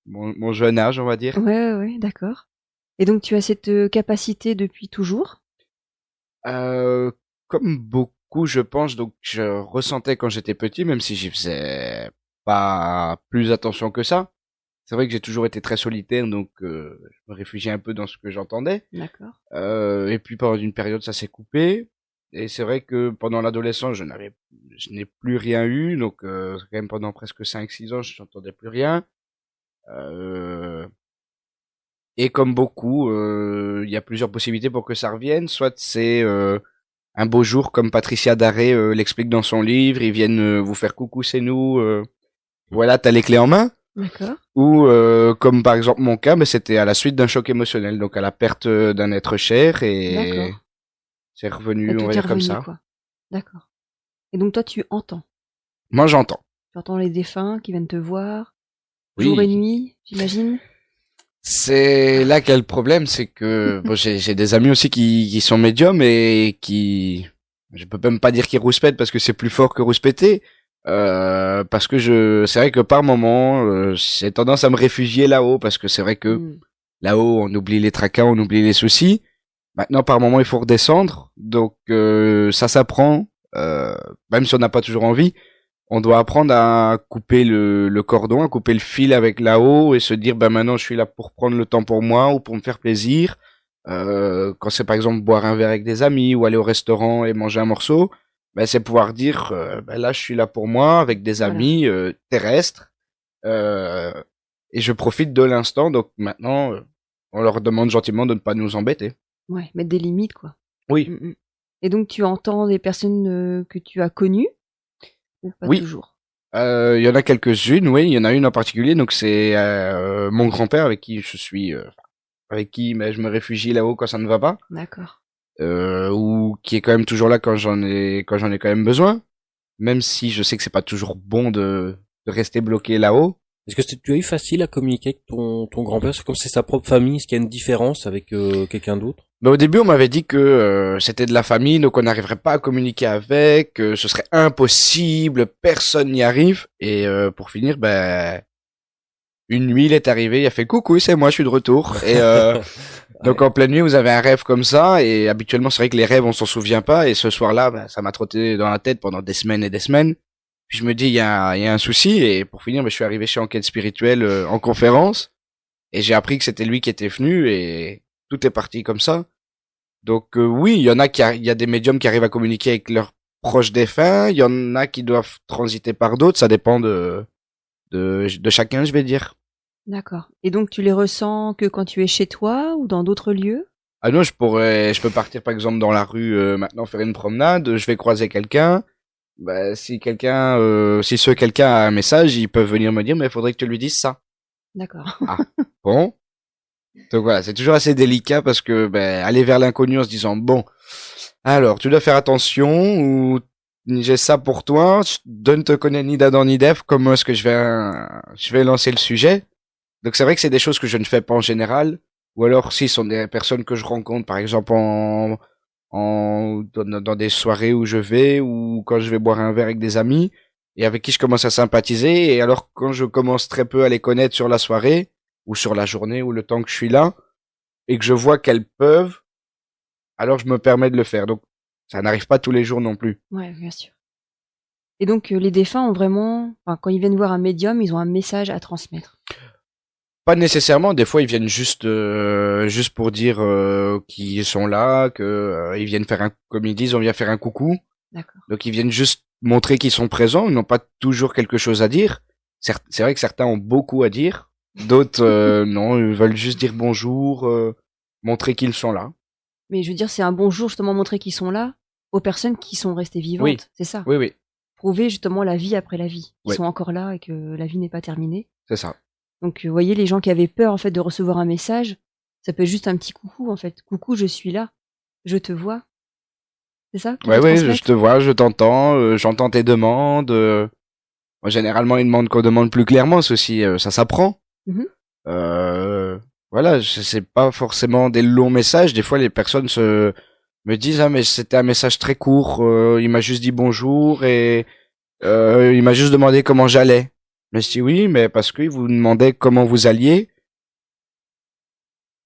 mon jeune âge, on va dire. Ouais, d'accord. Et donc, tu as cette capacité depuis toujours? Euh, Comme beaucoup, je pense, donc je ressentais quand j'étais petit, même si j'y faisais pas plus attention que ça. C'est vrai que j'ai toujours été très solitaire, donc je me réfugiais un peu dans ce que j'entendais. D'accord. Et puis pendant une période, ça s'est coupé. Et c'est vrai que pendant l'adolescence, je n'ai plus rien eu, donc quand même pendant presque 5-6 ans, je n'entendais plus rien. Euh, et comme beaucoup, il y a plusieurs possibilités pour que ça revienne. Soit c'est un beau jour, comme Patricia Daré l'explique dans son livre, ils viennent vous faire coucou, c'est nous. Voilà, t'as les clés en main. D'accord. Ou comme par exemple mon cas, mais c'était à la suite d'un choc émotionnel, donc à la perte d'un être cher et D'accord. c'est Et revenu, on tout va est dire comme revenu, ça. quoi. D'accord. Et donc, toi, tu entends. Moi j'entends. Tu entends les défunts qui viennent te voir, jour et Oui. nuit, j'imagine? C'est là quel problème, c'est que bon, j'ai des amis aussi qui sont médiums et qui, je peux même pas dire qu'ils rouspètent parce que c'est plus fort que rouspéter. Parce que c'est vrai que par moment, j'ai tendance à me réfugier là-haut parce que c'est vrai que Hmm. là-haut, on oublie les tracas, on oublie les soucis. Maintenant, par moment, il faut redescendre. Donc, ça s'apprend. Même si on n'a pas toujours envie, on doit apprendre à couper le cordon, à couper le fil avec là-haut et se dire, ben maintenant, je suis là pour prendre le temps pour moi ou pour me faire plaisir. Quand c'est par exemple boire un verre avec des amis ou aller au restaurant et manger un morceau, ben c'est pouvoir dire, ben là, je suis là pour moi avec des Voilà. amis terrestres. Euh, et je profite de l'instant. Donc maintenant, on leur demande gentiment de ne pas nous embêter. Ouais, mettre des limites, quoi. Oui, Mm, mm. Et donc, tu entends des personnes que tu as connues ou pas oui. toujours? Il y en a quelques-unes, oui. Il y en a une en particulier. Donc c'est mon grand-père avec qui je suis, avec qui mais je me réfugie là-haut quand ça ne va pas, D'accord. ou qui est quand même toujours là quand j'en ai quand même besoin. Même si je sais que c'est pas toujours bon de rester bloqué là-haut. Est-ce que tu as eu facile à communiquer avec ton grand-père? C'est comme c'est sa propre famille, est-ce qu'il y a une différence avec quelqu'un d'autre? Mais au début, on m'avait dit que c'était de la famille, donc on n'arriverait pas à communiquer avec, que ce serait impossible, personne n'y arrive. Et pour finir, ben une nuit, il est arrivé, il a fait coucou, c'est moi, je suis de retour. Et donc en pleine nuit, vous avez un rêve comme ça, et habituellement, c'est vrai que les rêves, on s'en souvient pas. Et ce soir-là, ben, ça m'a trotté dans la tête pendant des semaines et des semaines. Puis je me dis, il y a un souci. Et pour finir, ben, je suis arrivé chez Enquête Spirituelle en conférence, et j'ai appris que c'était lui qui était venu, et tout est parti comme ça. Donc oui, il y en a il y a des médiums qui arrivent à communiquer avec leurs proches défunts, il y en a qui doivent transiter par d'autres, ça dépend de chacun, je vais dire. D'accord. Et donc, tu les ressens que quand tu es chez toi ou dans d'autres lieux? Ah non, je peux partir par exemple dans la rue maintenant faire une promenade, je vais croiser quelqu'un. Bah, si ce quelqu'un a un message, ils peuvent venir me dire, mais il faudrait que tu lui dises ça. D'accord. Ah, bon. Donc voilà, c'est toujours assez délicat parce que ben aller vers l'inconnu en se disant bon, alors tu dois faire attention ou j'ai ça pour toi, je ne te connais ni d'Adam ni d'Ève, comment est-ce que je vais lancer le sujet? Donc c'est vrai que c'est des choses que je ne fais pas en général, ou alors si ce sont des personnes que je rencontre par exemple dans des soirées où je vais ou quand je vais boire un verre avec des amis et avec qui je commence à sympathiser et alors quand je commence très peu à les connaître sur la soirée ou sur la journée ou le temps que je suis là et que je vois qu'elles peuvent, alors je me permets de le faire. Donc ça n'arrive pas tous les jours non plus. Ouais, bien sûr. Et donc, les défunts ont vraiment, enfin, quand ils viennent voir un médium, ils ont un message à transmettre. Pas nécessairement, des fois ils viennent juste pour dire qu'ils sont là, que ils viennent faire comme ils disent, on vient faire un coucou. D'accord. Donc ils viennent juste montrer qu'ils sont présents, ils n'ont pas toujours quelque chose à dire. C'est vrai que certains ont beaucoup à dire, d'autres non, ils veulent juste dire bonjour, montrer qu'ils sont là. Mais je veux dire, c'est un bonjour, justement, montrer qu'ils sont là aux personnes qui sont restées vivantes. Oui. C'est ça. Oui, oui, Prouver, justement, la vie après la vie. Ils Oui. sont encore là et que la vie n'est pas terminée. c'est ça. Donc, vous voyez, les gens qui avaient peur, en fait, de recevoir un message, ça peut être juste un petit coucou, en fait. Coucou, je suis là. Je te vois. C'est ça? qu'on Ouais, veut ouais, je transmettre te vois, je t'entends, j'entends tes demandes. Moi, généralement, ils demandent qu'on demande plus clairement, ceci, ça s'apprend. Mhm. Voilà, c'est pas forcément des longs messages. Des fois, les personnes me disent, ah, mais c'était un message très court. Il m'a juste dit bonjour et il m'a juste demandé comment j'allais. Mais je dis oui, mais parce qu'il vous demandait comment vous alliez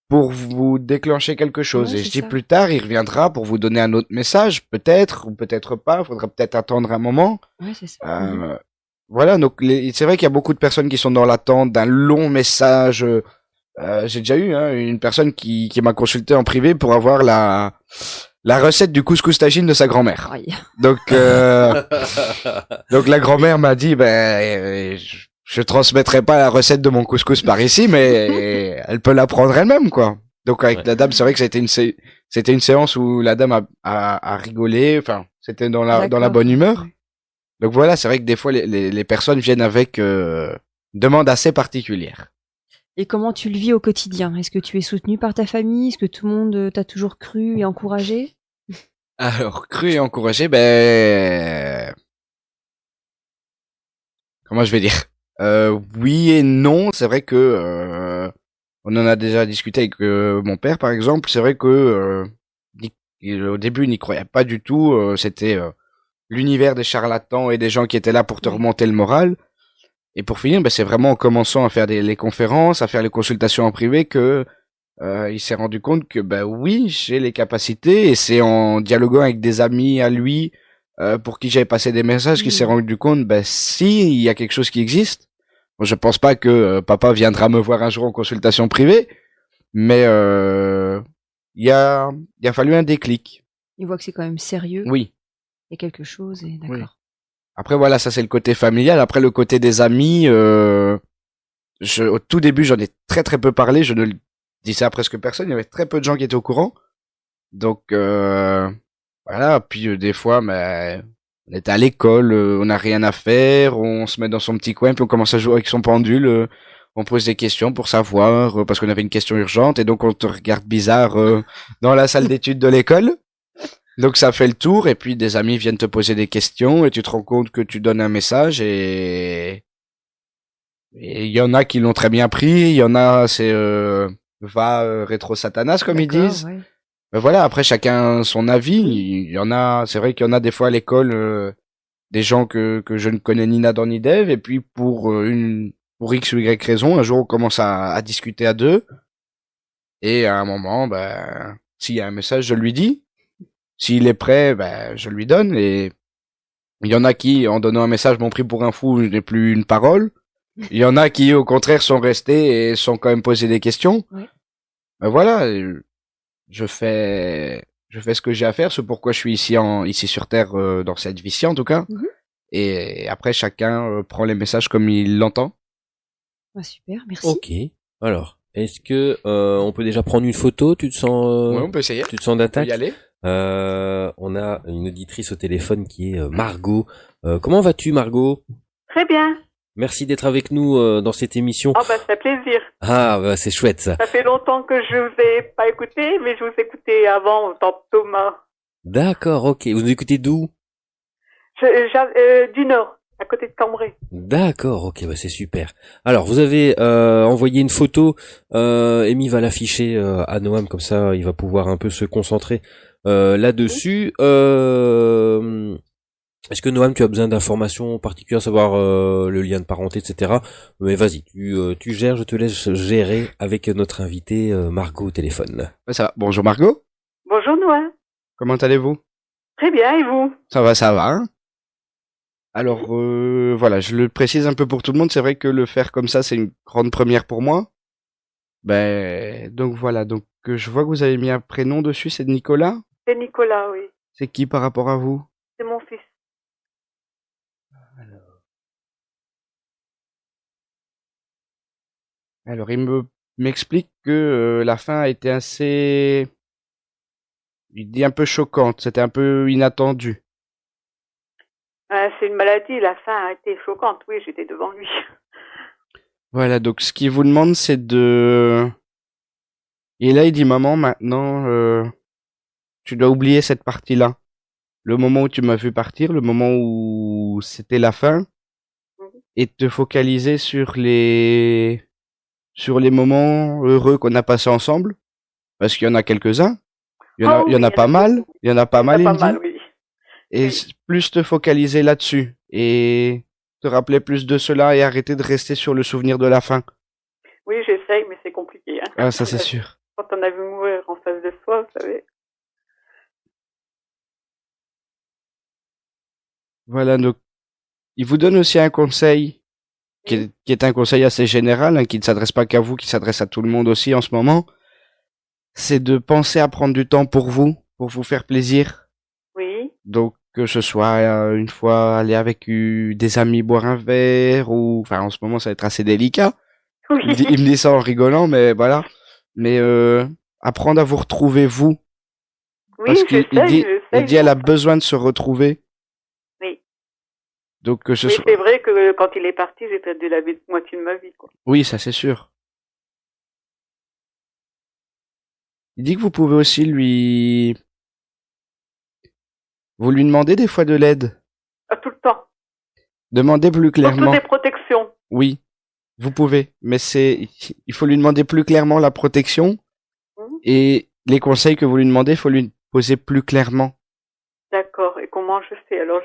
pour vous déclencher quelque chose. Ouais, Et je c'est dis ça. plus tard, il reviendra pour vous donner un autre message, peut-être ou peut-être pas. Faudra peut-être attendre un moment. Ouais, c'est ça. Mhm. Voilà, donc c'est vrai qu'il y a beaucoup de personnes qui sont dans l'attente d'un long message. J'ai déjà eu une personne qui m'a consulté en privé pour avoir la recette du couscous tagine de sa grand-mère. Aïe. Donc donc la grand-mère m'a dit je transmettrai pas la recette de mon couscous par ici, mais elle peut la prendre elle-même, quoi. Donc avec Ouais. la dame, c'est vrai que c'était une séance où la dame a rigolé, enfin c'était dans la D'accord. bonne humeur. Ouais. Donc voilà, c'est vrai que des fois les personnes viennent avec demandes assez particulières. Et comment tu le vis au quotidien? Est-ce que tu es soutenu par ta famille? Est-ce que tout le monde t'a toujours cru et encouragé? Alors, cru et encouragé, comment je vais dire? Oui et non. C'est vrai que on en a déjà discuté avec mon père, par exemple. C'est vrai que au début, il n'y croyait pas du tout. C'était l'univers des charlatans et des gens qui étaient là pour te Oui. remonter le moral. Et pour finir, c'est vraiment en commençant à faire les conférences, à faire les consultations en privé que il s'est rendu compte que oui, j'ai les capacités, et c'est en dialoguant avec des amis à lui pour qui j'avais passé des messages qu'il s'est Mhm. rendu compte si il y a quelque chose qui existe. Bon, je pense pas que papa viendra me voir un jour en consultation privée, mais il a fallu un déclic. Il voit que c'est quand même sérieux. Oui. Il y a quelque chose et Oui. d'accord. Après voilà, ça c'est le côté familial. Après le côté des amis, au tout début j'en ai très très peu parlé. Je ne le disais à presque personne. Il y avait très peu de gens qui étaient au courant. Donc voilà. Puis des fois, on était à l'école, on n'a rien à faire, on se met dans son petit coin, puis on commence à jouer avec son pendule. On pose des questions pour savoir, parce qu'on avait une question urgente, et donc on te regarde bizarre dans la salle d'études de l'école. Donc ça fait le tour, et puis des amis viennent te poser des questions, et tu te rends compte que tu donnes un message, et il y en a qui l'ont très bien pris, il y en a c'est rétro satanas comme ils D'accord, disent. ouais. Mais voilà, après chacun son avis. Il y en a, c'est vrai qu'il y en a des fois à l'école des gens que je ne connais ni Nadan ni Dev, et puis pour X ou Y raison, un jour on commence à discuter à deux, et à un moment, s'il y a un message, je lui dis. S'il est prêt, je lui donne. Et il y en a qui, en donnant un message, m'ont pris pour un fou, je n'ai plus une parole. Il y en a qui, au contraire, sont restés et sont quand même posé des questions. Ouais. Ben voilà, je fais ce que j'ai à faire, c'est pourquoi je suis ici sur Terre, dans cette vie-ci en tout cas. Mhm. Et après, chacun prend les messages comme il l'entend. Ah, super, merci. Ok. Alors, est-ce que on peut déjà prendre une photo? Tu te sens Ouais, on peut essayer. tu te sens On peut d'attaque? y aller. On a une auditrice au téléphone qui est Margot. Comment vas-tu, Margot? Très bien. Merci d'être avec nous dans cette émission. Oh, ça fait plaisir. Ah, c'est chouette ça. Ça fait longtemps que je vous ai pas écouté, mais je vous écoutais avant, en tant que Thomas. D'accord, ok. Vous nous écoutez d'où? Du Nord, à côté de Cambrai. D'accord, ok, c'est super. Alors, vous avez envoyé une photo. Amy va l'afficher à Noam, comme ça, il va pouvoir un peu se concentrer là-dessus. Est-ce que Noam, tu as besoin d'informations particulières, savoir le lien de parenté, etc. Mais vas-y, tu gères, je te laisse gérer avec notre invitée Margot au téléphone. Ouais, ça va. Bonjour Margot. Bonjour Noël. Comment allez-vous? Très bien, et vous? Ça va, hein? Alors voilà, je le précise un peu pour tout le monde. C'est vrai que le faire comme ça, c'est une grande première pour moi. Ben donc voilà, donc je vois que vous avez mis un prénom dessus, c'est Nicolas. C'est Nicolas, oui. C'est qui par rapport à vous? C'est mon fils. Alors m'explique que la fin a été assez, il dit un peu choquante, c'était un peu inattendu. C'est une maladie, la fin a été choquante. Oui, j'étais devant lui. Voilà, donc ce qu'il vous demande, c'est de... Et là, il dit, maman, maintenant, tu dois oublier cette partie-là. Le moment où tu m'as vu partir, le moment où c'était la fin, Mhm. et te focaliser sur les moments heureux qu'on a passés ensemble, parce qu'il y en a quelques-uns. Ah Il y en oui, a pas mal. beaucoup. Il y en a pas Il y en a mal, il pas me dit. mal, oui. Et Oui. plus te focaliser là-dessus. Et te rappeler plus de cela et arrêter de rester sur le souvenir de la fin. Oui, j'essaye, mais c'est compliqué. Hein. Ah, ça c'est sûr. Quand on a vu mourir en face de soi, vous savez. Voilà, donc, il vous donne aussi un conseil qui est un conseil assez général, hein, qui ne s'adresse pas qu'à vous, qui s'adresse à tout le monde aussi en ce moment. C'est de penser à prendre du temps pour vous faire plaisir. Oui. Donc, que ce soit une fois aller avec des amis boire un verre ou, enfin, en ce moment, ça va être assez délicat. Oui. Il me dit ça en rigolant, mais voilà. Mais apprendre à vous retrouver vous, Oui, parce qu'il j'essaye. il dit elle a besoin de se retrouver. Oui. Donc que ce Mais soit, c'est vrai que quand il est parti, j'ai perdu la moitié de ma vie, quoi. oui, ça c'est sûr. Il dit que vous pouvez aussi vous lui demandez des fois de l'aide. Ah, tout le temps. Demandez plus Surtout clairement. des protections. Oui, vous pouvez, mais il faut lui demander plus clairement la protection Mhm. et les conseils que vous lui demandez, il faut lui poser plus clairement. D'accord. Et comment je fais? Alors,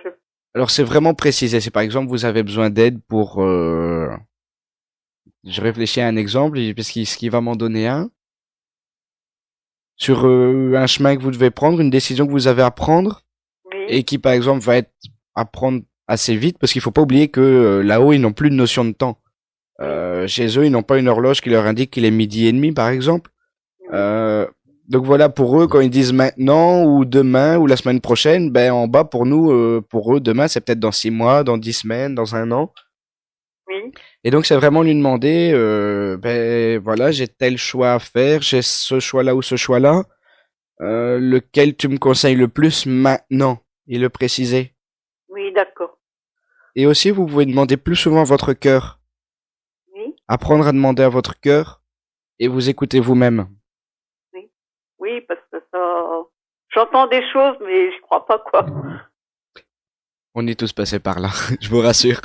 Alors c'est vraiment précisé. C'est par exemple vous avez besoin d'aide pour, je réfléchis à un exemple parce qu'il va m'en donner un sur un chemin que vous devez prendre, une décision que vous avez à prendre oui. et qui par exemple va être à prendre assez vite parce qu'il faut pas oublier que là-haut ils n'ont plus de notion de temps. Chez eux ils n'ont pas une horloge qui leur indique qu'il est 12h30 par exemple. Donc voilà, pour eux, quand ils disent maintenant ou demain ou la semaine prochaine, ben en bas pour nous, pour eux, demain c'est peut-être dans 6 mois, dans 10 semaines, dans un an. Oui. Et donc c'est vraiment lui demander, ben voilà, j'ai tel choix à faire, j'ai ce choix-là ou ce choix-là, lequel tu me conseilles le plus maintenant, et le préciser. Oui, d'accord. Et aussi vous pouvez demander plus souvent à votre cœur, Oui. apprendre à demander à votre cœur et vous écouter vous-même. Oui, parce que ça, j'entends des choses, mais je crois pas, quoi. On est tous passés par là, je vous rassure.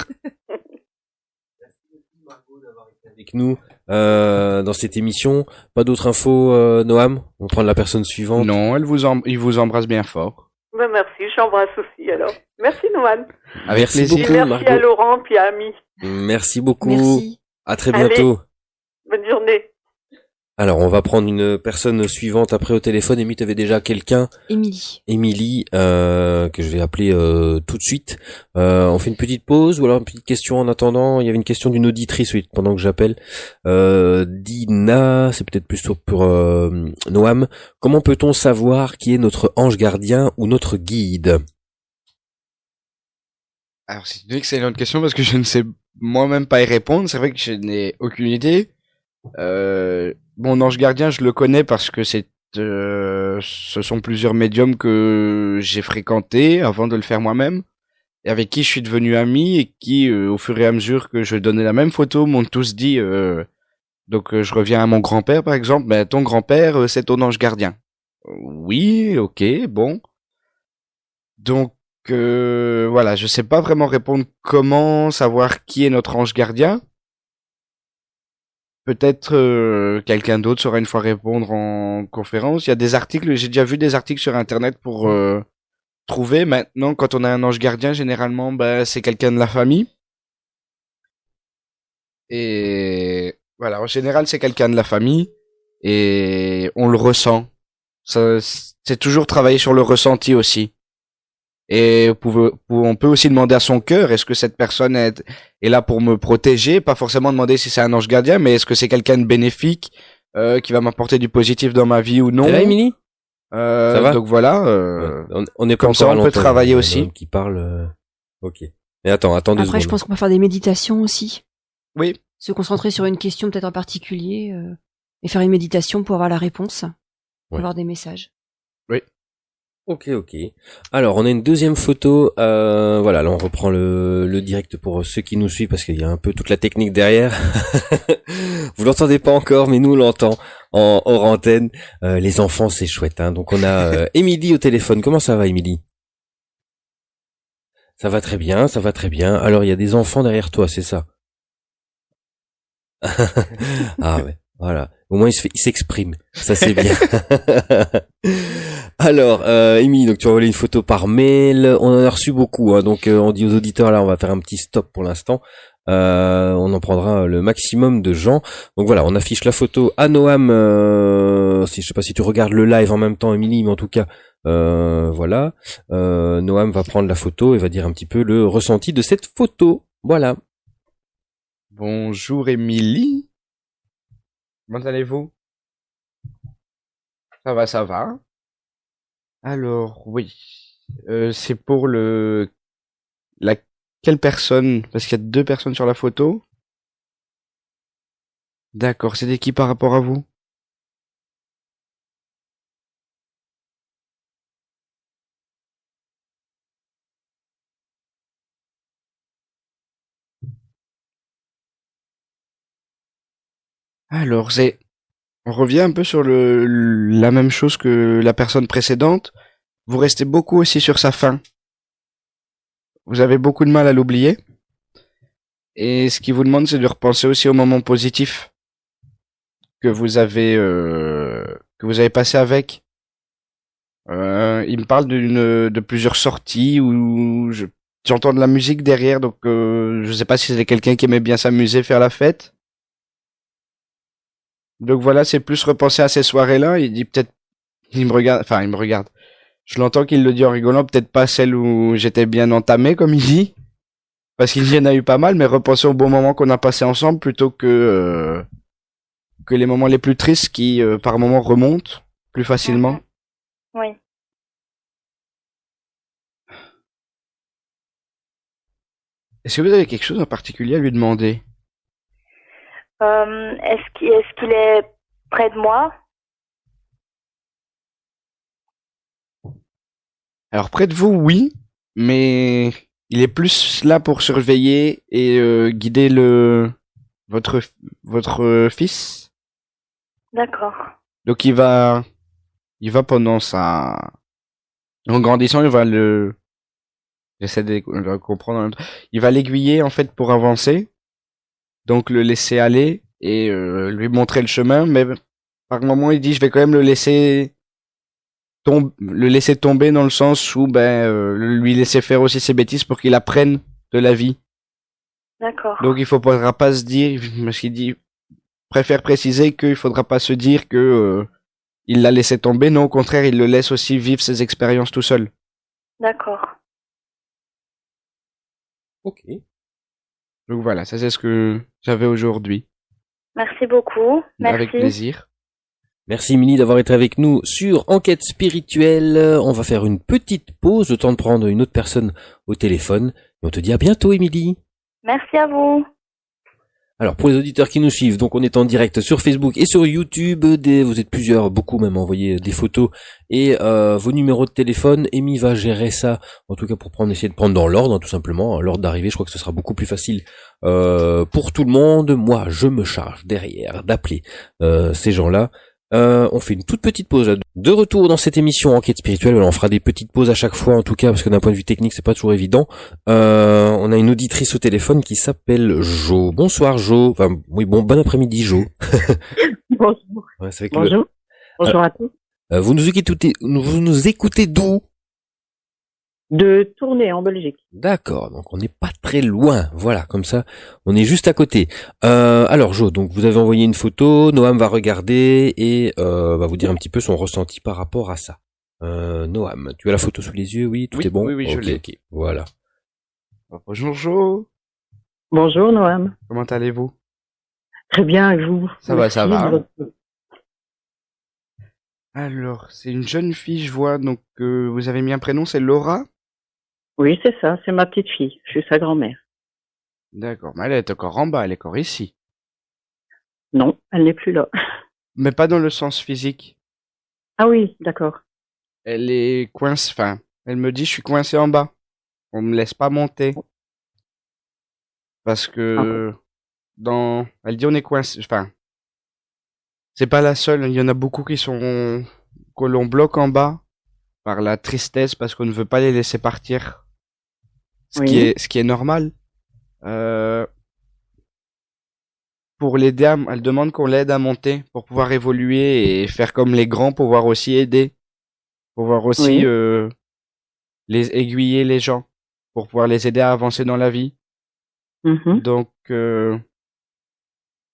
Avec nous dans cette émission. Pas d'autres infos, Noam? On va prendre la personne suivante. Non, il vous embrasse bien fort. Ben, merci, j'embrasse aussi, alors. Merci, Noan. Avec Merci plaisir. Et beaucoup, merci Margot. à Laurent, puis à Ami. Merci beaucoup. Merci. À très Allez. bientôt. Bonne journée. Alors, on va prendre une personne suivante après au téléphone. Amy, tu avais déjà quelqu'un, Émilie. que je vais appeler tout de suite. On fait une petite pause ou alors une petite question en attendant. Il y avait une question d'une auditrice, oui, pendant que j'appelle. Dina, c'est peut-être plus pour Noam. Comment peut-on savoir qui est notre ange gardien ou notre guide? Alors c'est une excellente question parce que je ne sais moi-même pas y répondre. C'est vrai que je n'ai aucune idée. Mon ange gardien, je le connais parce que ce sont plusieurs médiums que j'ai fréquentés avant de le faire moi-même et avec qui je suis devenu ami et qui, au fur et à mesure que je donnais la même photo, m'ont tous dit. Donc je reviens à mon grand-père par exemple. Ben ton grand-père, c'est ton ange gardien. Oui, ok, bon. Donc voilà, je sais pas vraiment répondre comment savoir qui est notre ange gardien. Peut-être quelqu'un d'autre saura une fois répondre en conférence. Il y a des articles, j'ai déjà vu des articles sur internet pour trouver. Maintenant, quand on a un ange gardien, généralement, ben, c'est quelqu'un de la famille. Et voilà, en général, c'est quelqu'un de la famille et on le ressent. Ça, c'est toujours travailler sur le ressenti aussi. Et on peut aussi demander à son cœur, est-ce que cette personne est là pour me protéger? Pas forcément demander si c'est un ange gardien, mais est-ce que c'est quelqu'un de bénéfique, qui va m'apporter du positif dans ma vie ou non? Et là, Émilie? Ça va? Donc voilà, on est pas comme ça, encore à on peut l'antenne, travailler il y a un aussi. homme qui parle. Ok. Mais attends 2 secondes. Après, je pense qu'on peut faire des méditations aussi. oui. Se concentrer sur une question peut-être en particulier et faire une méditation pour avoir la réponse, pour Ouais. avoir des messages. Ok. Alors, on a une deuxième photo. Voilà, là, on reprend le direct pour ceux qui nous suivent parce qu'il y a un peu toute la technique derrière. Vous l'entendez pas encore, mais nous on l'entend en hors antenne. Les enfants, c'est chouette. Hein. Donc, on a Émilie au téléphone. Comment ça va, Émilie? Ça va très bien. Alors, il y a des enfants derrière toi, c'est ça? Ah ouais, voilà. Au moins il s'exprime. Ça c'est bien. Alors, Émilie, donc tu as envoyé une photo par mail. On en a reçu beaucoup, hein, donc on dit aux auditeurs là, on va faire un petit stop pour l'instant. On en prendra le maximum de gens. Donc voilà, on affiche la photo à Noam. Je sais pas si tu regardes le live en même temps, Émilie, mais en tout cas, voilà. Noam va prendre la photo et va dire un petit peu le ressenti de cette photo. Voilà. Bonjour Émilie. Comment allez-vous? Ça va. Alors, oui. C'est pour quelle personne? Parce qu'il y a 2 personnes sur la photo. D'accord, c'était qui par rapport à vous? Alors, on revient un peu sur la même chose que la personne précédente. Vous restez beaucoup aussi sur sa fin. Vous avez beaucoup de mal à l'oublier. Et ce qu'il vous demande, c'est de repenser aussi aux moments positifs que vous avez passé avec. Il me parle de plusieurs sorties où j'entends de la musique derrière, donc je sais pas si c'est quelqu'un qui aimait bien s'amuser, faire la fête. Donc voilà, c'est plus repenser à ces soirées-là. Il dit peut-être, il me regarde. Je l'entends qu'il le dit en rigolant, peut-être pas celle où j'étais bien entamé, comme il dit, parce qu'il y en a eu pas mal, mais repenser aux bons moments qu'on a passés ensemble plutôt que les moments les plus tristes qui, par moments, remontent plus facilement. Oui. Est-ce que vous avez quelque chose en particulier à lui demander? Est-ce qu'il est près de moi? Alors près de vous, oui, mais il est plus là pour surveiller et guider votre fils. D'accord. Donc il va pendant en grandissant, j'essaie de le comprendre en même temps. Il va l'aiguiller en fait pour avancer, donc le laisser aller et lui montrer le chemin, mais par moment il dit je vais quand même le laisser tomber dans le sens où lui laisser faire aussi ses bêtises pour qu'il apprenne de la vie. D'accord. Donc il faudra pas se dire, parce qu'il dit, préfère préciser qu'il faudra pas se dire que il l'a laissé tomber, non, au contraire, il le laisse aussi vivre ses expériences tout seul. D'accord. Ok. Donc voilà, ça c'est ce que j'avais aujourd'hui. Merci beaucoup. Merci. Avec plaisir. Merci Émilie d'avoir été avec nous sur Enquête spirituelle. On va faire une petite pause, le temps de prendre une autre personne au téléphone. Et on te dit à bientôt Émilie. Merci à vous. Alors pour les auditeurs qui nous suivent, donc on est en direct sur Facebook et sur YouTube. Vous êtes plusieurs, beaucoup même, à envoyer des photos et vos numéros de téléphone. Amy va gérer ça, en tout cas pour essayer de prendre dans l'ordre, hein, tout simplement. L'ordre d'arrivée, je crois que ce sera beaucoup plus facile pour tout le monde. Moi, je me charge derrière d'appeler ces gens-là. On fait une toute petite pause là. De retour dans cette émission Enquête spirituelle. On fera des petites pauses à chaque fois en tout cas parce que d'un point de vue technique c'est pas toujours évident. On a une auditrice au téléphone qui s'appelle Jo. Bonsoir Jo. Enfin oui bon après-midi Jo. Bonjour. Ouais, c'est Bonjour. Bonjour à tous. Vous nous écoutez d'où? De Tournai en Belgique. D'accord, donc on n'est pas très loin, voilà, comme ça, on est juste à côté. Alors Jo, donc vous avez envoyé une photo, Noam va regarder et va vous dire un petit peu son ressenti par rapport à ça. Noam, tu as la photo sous les yeux, oui, tout Oui, est bon. oui, je Ok, l'ai. ok, voilà. Bonjour Jo, Bonjour Noam. comment allez-vous? Très bien, et vous? Ça va, ça Merci va. de votre- Alors, c'est une jeune fille, je vois, donc vous avez mis un prénom, c'est Laura? Oui, c'est ça, c'est ma petite fille. Je suis sa grand-mère. D'accord, mais elle est encore en bas, elle est encore ici. Non, elle n'est plus là. Mais pas dans le sens physique. Ah oui, d'accord. Elle est coincée, enfin, elle me dit je suis coincé en bas. On me laisse pas monter. Parce que elle dit on est coincé, enfin, c'est pas la seule, il y en a beaucoup que l'on bloque en bas par la tristesse parce qu'on ne veut pas les laisser partir. Oui. Ce qui est normal. Euh, pour l'aider elle demande qu'on l'aide à monter pour pouvoir évoluer et faire comme les grands, pouvoir aussi aider, pouvoir aussi Oui. les aiguiller les gens, pour pouvoir les aider à avancer dans la vie. Mhm. Donc,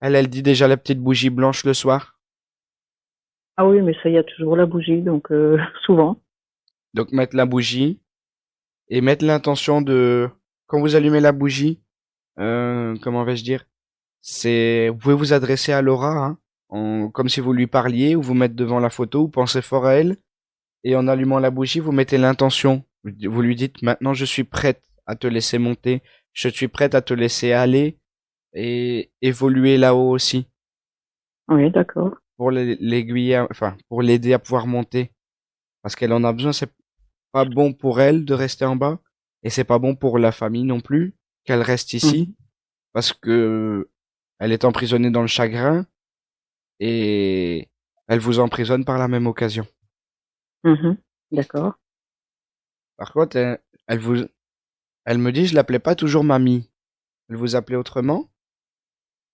elle dit déjà la petite bougie blanche le soir. Ah oui, mais ça, il y a toujours la bougie, donc souvent. Donc, mettre la bougie et mettre l'intention de, quand vous allumez la bougie, comment vais-je dire, vous pouvez vous adresser à Laura, hein, comme si vous lui parliez, ou vous mettre devant la photo, ou pensez fort à elle, et en allumant la bougie, vous mettez l'intention. Vous lui dites, maintenant je suis prête à te laisser monter, je suis prête à te laisser aller, et évoluer là-haut aussi, Oui, d'accord. pour l'aiguiller, enfin, pour l'aider à pouvoir monter. Parce qu'elle en a besoin, c'est pas bon pour elle de rester en bas, et c'est pas bon pour la famille non plus, qu'elle reste ici, parce que elle est emprisonnée dans le chagrin, et elle vous emprisonne par la même occasion. Mhm. D'accord. Par contre, elle me dit, je l'appelais pas toujours mamie. Elle vous appelait autrement?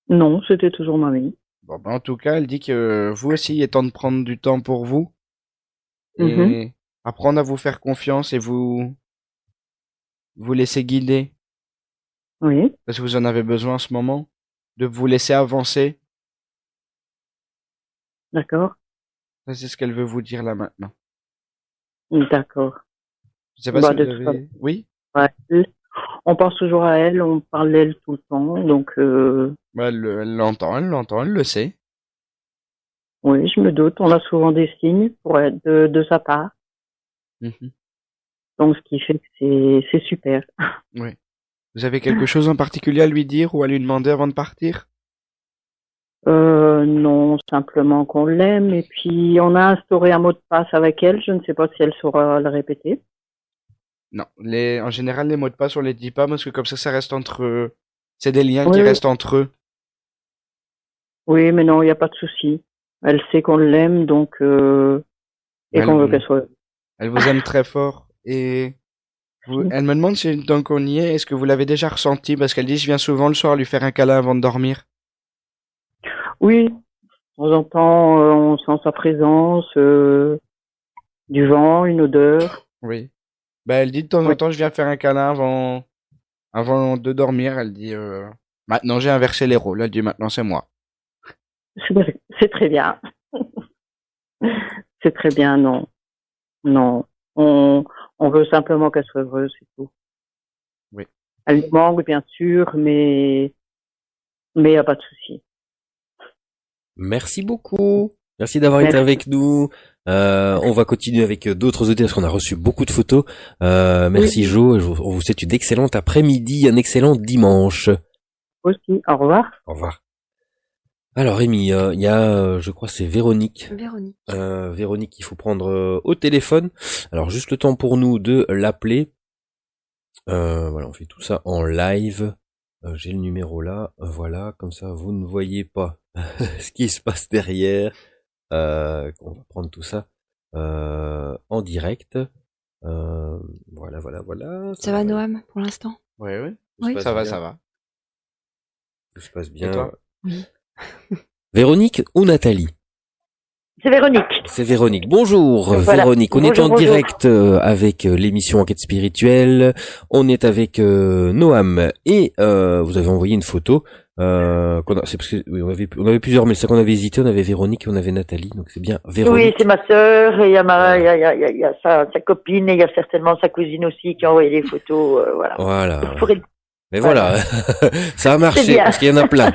Non, c'était toujours mamie. Bon, ben, en tout cas, elle dit que vous aussi, il est temps de prendre du temps pour vous, Mhm. et apprendre à vous faire confiance et vous laisser guider, Oui, parce que vous en avez besoin en ce moment, de vous laisser avancer. d'accord. Ça, c'est ce qu'elle veut vous dire là maintenant. D'accord. Je sais pas Bah, si vous de toute façon, avez... Oui? ouais. On pense toujours à elle, on parle d'elle tout le temps, donc Bah, elle l'entend, elle le sait. oui, je me doute. On a souvent des signes pour être de sa part, Mhm. donc ce qui fait que c'est super. Oui. Vous avez quelque chose en particulier à lui dire ou à lui demander avant de partir? Non, simplement qu'on l'aime et puis on a instauré un mot de passe avec elle. Je ne sais pas si elle saura le répéter. Non. En général, les mots de passe, on les dit pas parce que comme ça reste entre eux. C'est des liens Oui, qui oui, restent entre eux. oui, mais non, il n'y a pas de souci. Elle sait qu'on l'aime, donc et Elle qu'on veut vous, qu'elle soit. elle vous aime très fort et elle me demande si tant qu'on y est, est-ce que vous l'avez déjà ressenti parce qu'elle dit je viens souvent le soir lui faire un câlin avant de dormir. Oui, de temps en temps, on sent sa présence, du vent, une odeur. Oui. Ben elle dit de temps en Oui, temps je viens faire un câlin avant de dormir. Elle dit maintenant j'ai inversé les rôles. Elle dit maintenant c'est moi. c'est très bien. C'est très bien, non. Non. On veut simplement qu'elle soit heureuse, c'est tout. Oui. Elle nous manque, bien sûr, mais il n'y a pas de souci. Merci beaucoup. Merci d'avoir été Merci. avec nous. On va continuer avec d'autres auditeurs parce qu'on a reçu beaucoup de photos. Merci Oui. Jo. On vous souhaite une excellente après-midi, un excellent dimanche. Aussi. Au revoir. Au revoir. Alors Rémi, il y a, je crois, c'est Véronique. Véronique. Véronique, il faut prendre au téléphone. Alors juste le temps pour nous de l'appeler. Voilà, on fait tout ça en live. J'ai le numéro là. Voilà, comme ça vous ne voyez pas ce qui se passe derrière. On va prendre tout ça en direct. Voilà. Ça va, Noam, pour l'instant? Oui, oui. Oui. Ça va, ça va. Tout se passe Et bien. toi? Oui. Véronique ou Nathalie? C'est Véronique. C'est Véronique. Bonjour Voilà. Véronique, on est Bonjour, en bonjour. direct avec l'émission Enquête spirituelle. On est avec Noam et vous avez envoyé une photo C'est parce que oui, on avait plusieurs, mais c'est ça qu'on avait hésité. On avait Véronique et on avait Nathalie, donc c'est bien Véronique. Oui, c'est ma sœur, et il y a il y a sa copine, et il y a certainement sa cousine aussi qui a envoyé des photos, voilà. Voilà. Vous pourrez- Mais voilà, ça a C'est marché bien. parce qu'il y en a plein.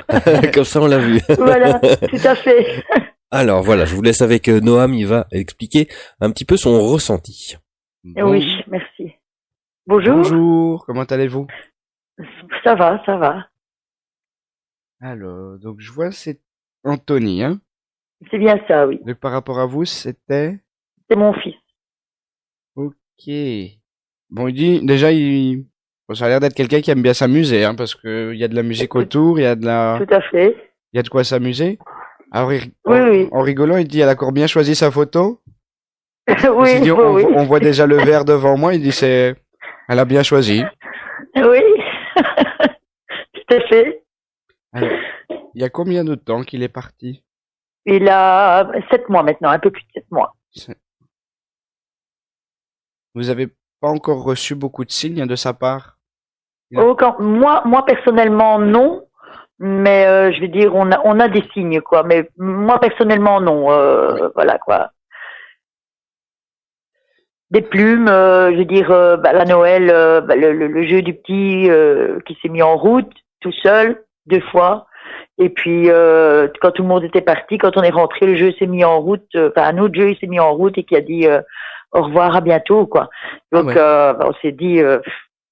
Comme ça, on l'a vu. Voilà, tout à fait. Alors voilà, je vous laisse avec Noam. Il va expliquer un petit peu son ressenti. Oui, merci. Bonjour. Bonjour, comment allez-vous? Ça va, ça va. Alors, donc je vois c'est Anthony, hein? C'est bien ça, oui. Donc par rapport à vous, c'était... C'est mon fils. Ok. Bon, il dit, déjà, bon, ça a l'air d'être quelqu'un qui aime bien s'amuser, hein, parce que il y a de la musique autour, il y a Tout à fait. il y a de quoi s'amuser. Alors, Oui, oui. en rigolant, il dit, elle a encore bien choisi sa photo. Parce Oui, qu'il dit, oui, on voit déjà le verre devant moi, il dit, elle a bien choisi. oui. Tout à fait. Alors, il y a combien de temps qu'il est parti? Il a 7 mois maintenant, un peu plus de 7 mois. Vous avez pas encore reçu beaucoup de signes de sa part? Oh, moi personnellement non, mais je veux dire on a des signes quoi, mais moi personnellement non, voilà quoi. Des plumes, je veux dire la Noël, le jeu du petit qui s'est mis en route tout seul 2 fois, et puis quand tout le monde était parti, quand on est rentré, le jeu s'est mis en route, un autre jeu il s'est mis en route et qui a dit au revoir, à bientôt quoi. Donc on s'est dit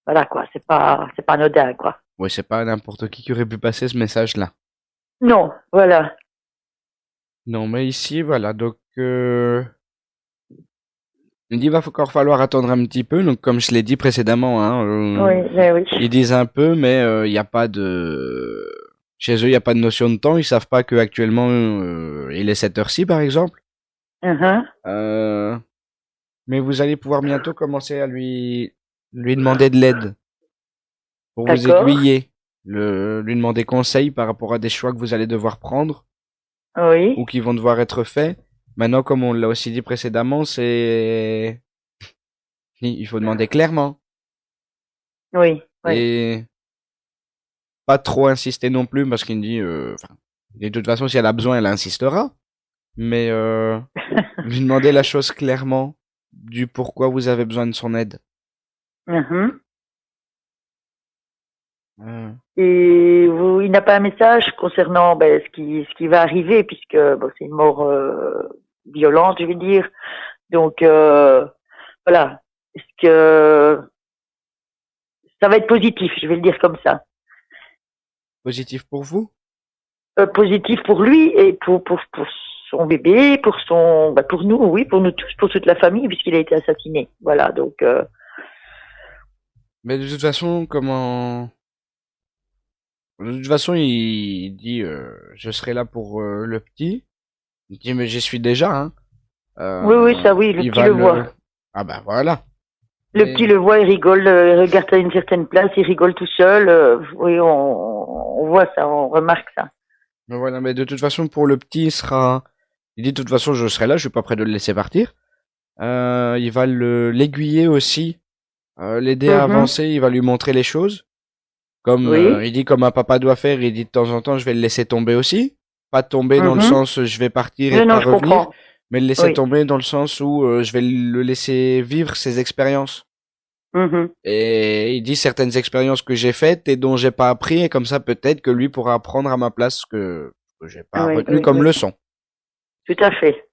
voilà quoi, c'est pas anodin quoi. Oui, c'est pas n'importe qui aurait pu passer ce message-là. Non, voilà. Non, mais ici, voilà, donc il dit va encore falloir attendre un petit peu. Donc comme je l'ai dit précédemment, hein, Oui. ils disent un peu, mais il n'y a pas de chez eux, il n'y a pas de notion de temps. Ils savent pas que actuellement il est cette heure-ci, par exemple. Uh-huh. Mais vous allez pouvoir bientôt commencer à lui demander de l'aide pour vous D'accord. aiguiller, lui demander conseil par rapport à des choix que vous allez devoir prendre Oui. ou qui vont devoir être faits. Maintenant, comme on l'a aussi dit précédemment, il faut demander clairement Oui. et pas trop insister non plus parce qu'il dit, de toute façon, si elle a besoin, elle insistera. Mais lui demander la chose clairement du pourquoi vous avez besoin de son aide. Uh-huh. Et il n'a pas un message concernant ce qui va arriver, puisque c'est une mort violente, je veux dire. Donc voilà. Est-ce que ça va être positif, je vais le dire comme ça. Positif pour vous? Positif pour lui et pour son bébé, pour nous, oui, pour nous tous, pour toute la famille, puisqu'il a été assassiné. Voilà, donc. Mais de toute façon, De toute façon, il dit je serai là pour le petit. Il dit mais j'y suis déjà, hein. Oui, ça oui, le petit le voit. Ah bah voilà. Le petit le voit, il rigole, il regarde à une certaine place, il rigole tout seul. Oui, on voit ça, on remarque ça. Mais voilà, mais de toute façon, pour le petit, il dit de toute façon, je serai là, je suis pas prêt de le laisser partir. Il va l'aiguiller aussi, l'aider à avancer, il va lui montrer les choses. Comme il dit comme un papa doit faire, il dit de temps en temps, je vais le laisser tomber aussi. Pas tomber dans le sens je vais partir et pas revenir, mais le laisser tomber dans le sens où je vais le laisser vivre ses expériences. Et il dit certaines expériences que j'ai faites et dont j'ai pas appris, et comme ça peut-être que lui pourra apprendre à ma place ce que j'ai pas retenu comme leçon. Tout à fait.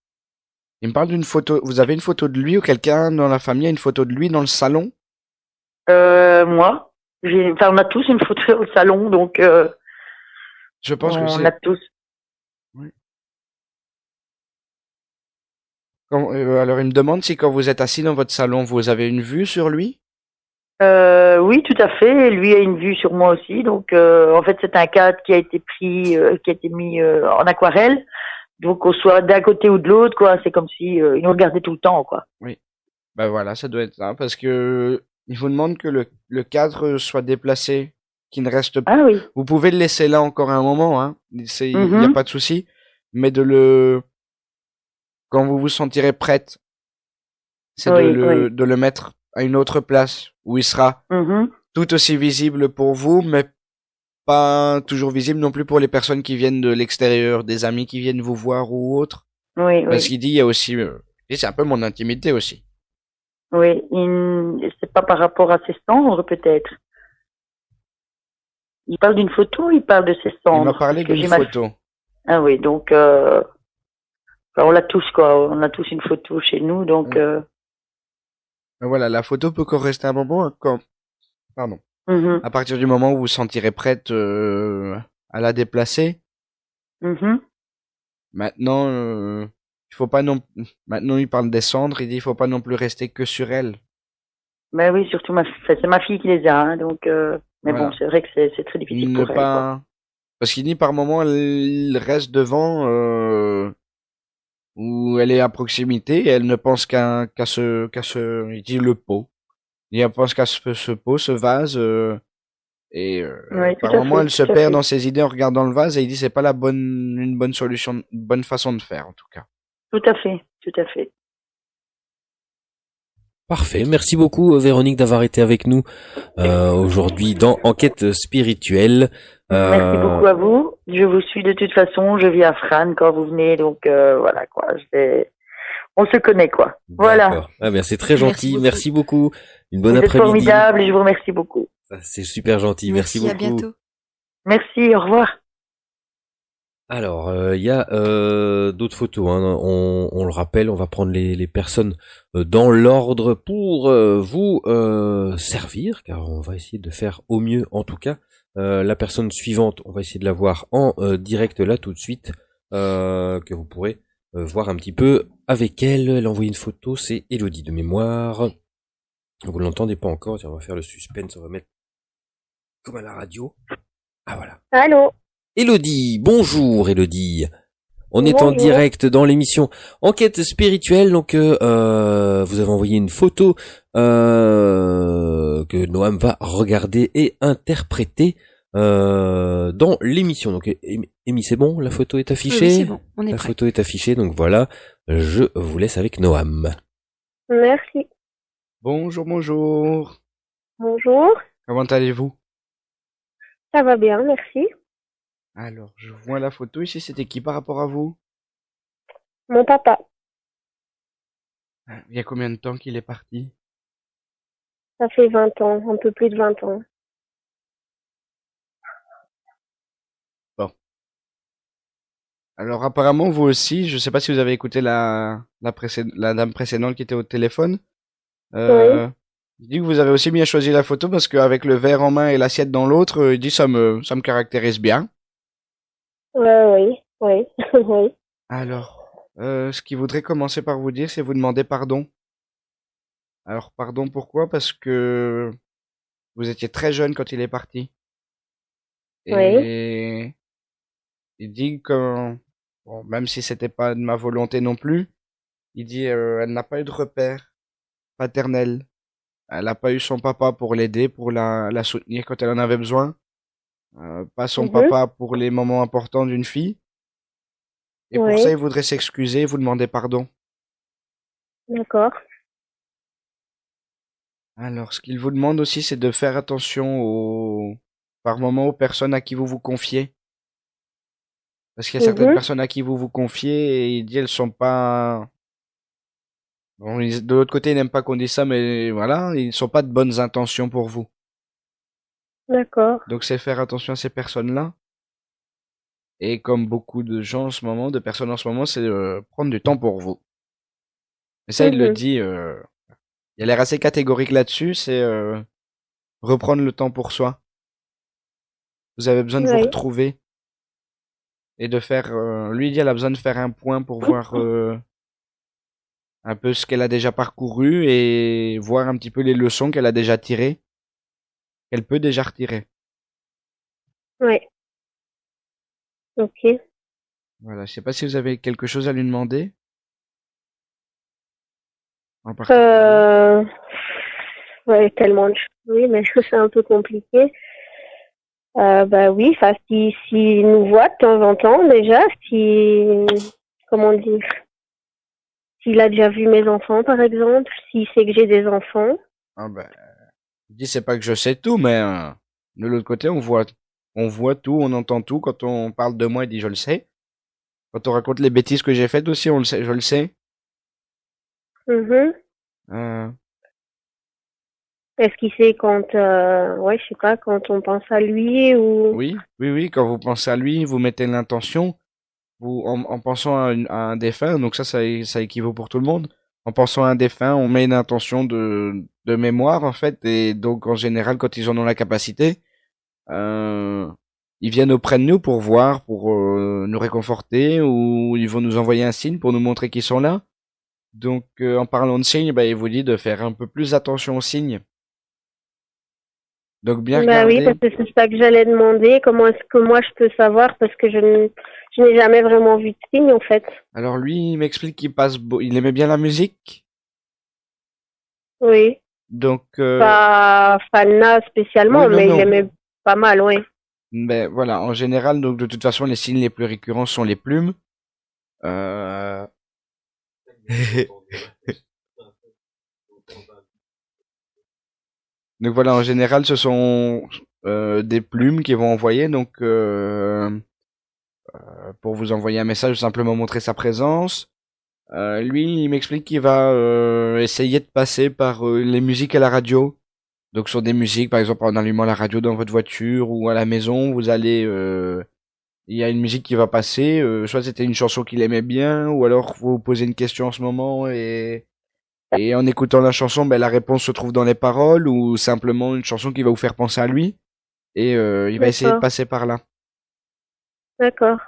Il me parle d'une photo. Vous avez une photo de lui ou quelqu'un dans la famille a une photo de lui dans le salon? Moi, on a tous une photo au salon, donc. Je pense que on a tous. Oui. Alors il me demande si quand vous êtes assis dans votre salon, vous avez une vue sur lui? Oui, tout à fait. Lui a une vue sur moi aussi. Donc, en fait, c'est un cadre qui a été pris, qui a été mis en aquarelle. Donc, qu'on soit d'un côté ou de l'autre, quoi. C'est comme si il nous regardait tout le temps, quoi. Oui. Ben voilà, ça doit être ça, parce que il vous demande que le cadre soit déplacé, qu'il ne reste pas. Ah oui. Vous pouvez le laisser là encore un moment, hein. Il n'y a pas de souci, mais quand vous vous sentirez prête, c'est de le mettre à une autre place où il sera tout aussi visible pour vous, mais pas toujours visible non plus pour les personnes qui viennent de l'extérieur, des amis qui viennent vous voir ou autres. Oui, Parce oui. qu'il dit, il y a aussi, et c'est un peu mon intimité aussi. Oui, c'est pas par rapport à ses cendres, peut-être. Il parle d'une photo, il parle de ses Il cendres. m'a parlé Parce que d'une j'ai photo. Ah oui, donc on l'a tous quoi. On a tous une photo chez nous, donc. Mais voilà, la photo peut encore rester un moment pardon. Mhm, À partir du moment où vous vous sentirez prête à la déplacer. mhm. Maintenant, il faut pas non. Maintenant, il parle des cendres. Il dit, il faut pas non plus rester que sur elle. Ben oui, surtout c'est ma fille qui les a, hein, donc. Mais Voilà. bon, c'est vrai que c'est très difficile Ne pour elle. Quoi. pas. Parce qu'il dit par moment, elle reste devant où elle est à proximité et elle ne pense qu'à il dit le pot. Elle pense qu'à ce pot, ce vase. Et Oui, tout par à moment, fait, elle se tout à perd fait. dans ses idées en regardant le vase et il dit c'est pas une bonne solution, une bonne façon de faire en tout cas. Tout à fait, tout à fait. Parfait. Merci beaucoup, Véronique, d'avoir été avec nous aujourd'hui dans Enquête spirituelle. Merci beaucoup à vous. Je vous suis de toute façon. Je vis à Frane quand vous venez, donc voilà quoi. On se connaît quoi. Voilà. D'accord. Ah bien, c'est très gentil. beaucoup. Merci beaucoup. Une bonne Vous êtes après-midi. formidable et je vous remercie beaucoup. Ça, c'est super gentil. Merci beaucoup. à bientôt. Merci, au revoir. Alors, il y a d'autres photos. Hein. On le rappelle, on va prendre les personnes dans l'ordre pour vous servir, car on va essayer de faire au mieux en tout cas. La personne suivante, on va essayer de la voir en direct là tout de suite, que vous pourrez voir un petit peu avec elle. Elle a envoyé une photo, c'est Elodie de mémoire. Vous l'entendez pas encore, tiens, on va faire le suspense, on va mettre comme à la radio. Ah voilà. Allô. Elodie, bonjour Elodie. On est en Bonjour. direct dans l'émission Enquête spirituelle, donc vous avez envoyé une photo que Noam va regarder et interpréter dans l'émission. Donc Amy, c'est bon, la photo est affichée. Oui, c'est bon, on est La prêt. photo est affichée, donc voilà, je vous laisse avec Noam. Merci. Bonjour, bonjour. Bonjour. Comment allez-vous? Ça va bien, merci. Alors, je vois la photo ici, c'était qui par rapport à vous? Mon papa. Il y a combien de temps qu'il est parti? Ça fait 20 ans, un peu plus de 20 ans. Alors apparemment vous aussi, je sais pas si vous avez écouté la dame précédente qui était au téléphone. Il dit que vous avez aussi bien choisi la photo parce qu'avec le verre en main et l'assiette dans l'autre, il dit ça me caractérise bien. Oui, oui, oui. Alors, ce qu'il voudrait commencer par vous dire, c'est vous demander pardon. Alors pardon pourquoi? Parce que vous étiez très jeune quand il est parti. Et il dit que, bon, même si c'était pas de ma volonté non plus, il dit elle n'a pas eu de repère paternel. Elle n'a pas eu son papa pour l'aider, pour la soutenir quand elle en avait besoin. Pas son papa pour les moments importants d'une fille. Et pour ça, il voudrait s'excuser et vous demander pardon. D'accord. Alors, ce qu'il vous demande aussi, c'est de faire attention par moment aux personnes à qui vous vous confiez. Parce qu'il y a certaines personnes à qui vous vous confiez et il dit elles sont pas... Bon, de l'autre côté, ils n'aiment pas qu'on dise ça, mais voilà, ils sont pas de bonnes intentions pour vous. D'accord. Donc c'est faire attention à ces personnes-là. Et comme beaucoup de gens en ce moment, de personnes en ce moment, c'est prendre du temps pour vous. Et ça, il le dit, il a l'air assez catégorique là-dessus, c'est reprendre le temps pour soi. Vous avez besoin de vous retrouver. Et de faire... lui, il dit, elle a besoin de faire un point pour voir un peu ce qu'elle a déjà parcouru et voir un petit peu les leçons qu'elle a déjà tirées. Qu'elle peut déjà retirer. Oui. Ok. Voilà, je sais pas si vous avez quelque chose à lui demander. En particulier. Ouais, tellement de choses. Oui, mais c'est un peu compliqué. Bah oui, enfin, si nous voit de temps en temps déjà, comment dire, s'il a déjà vu mes enfants, par exemple, s'il sait que j'ai des enfants. Ah ben, il dit c'est pas que je sais tout, mais de l'autre côté, on voit On voit tout, on entend tout. Quand on parle de moi, il dit je le sais. Quand on raconte les bêtises que j'ai faites aussi, on le sait, je le sais. Mhm. Euh, Est-ce qu'il sait quand, ouais, je sais pas, quand on pense à lui ou... oui, oui, oui. Quand vous pensez à lui, vous mettez l'intention, en pensant à un défunt. Donc ça équivaut pour tout le monde. En pensant à un défunt, on met une intention de mémoire en fait. Et donc en général, quand ils en ont la capacité, euh, ils viennent auprès de nous pour voir, pour nous réconforter, ou ils vont nous envoyer un signe pour nous montrer qu'ils sont là. Donc, en parlant de signes, bah, il vous dit de faire un peu plus attention aux signes. Donc, bien Bah oui, regarder. parce que c'est ça que j'allais demander. Comment est-ce que moi je peux savoir? Parce que je n'ai jamais vraiment vu de signe, en fait. Alors, lui, il m'explique il aimait bien la musique. Oui. Donc, Pas Fana spécialement, oui, non, mais il non. aimait pas mal, oui. Ben, voilà. En général, donc, de toute façon, les signes les plus récurrents sont les plumes. Euh... Donc, voilà, en général, ce sont des plumes qu'ils vont envoyer. Donc, pour vous envoyer un message, ou simplement montrer sa présence. Lui, il m'explique qu'il va essayer de passer par les musiques à la radio. Donc sur des musiques, par exemple en allumant la radio dans votre voiture ou à la maison, vous allez, il y a une musique qui va passer. Soit c'était une chanson qu'il aimait bien, ou alors vous vous posez une question en ce moment et en écoutant la chanson, ben la réponse se trouve dans les paroles ou simplement une chanson qui va vous faire penser à lui et il va essayer de D'accord, passer par là. d'accord.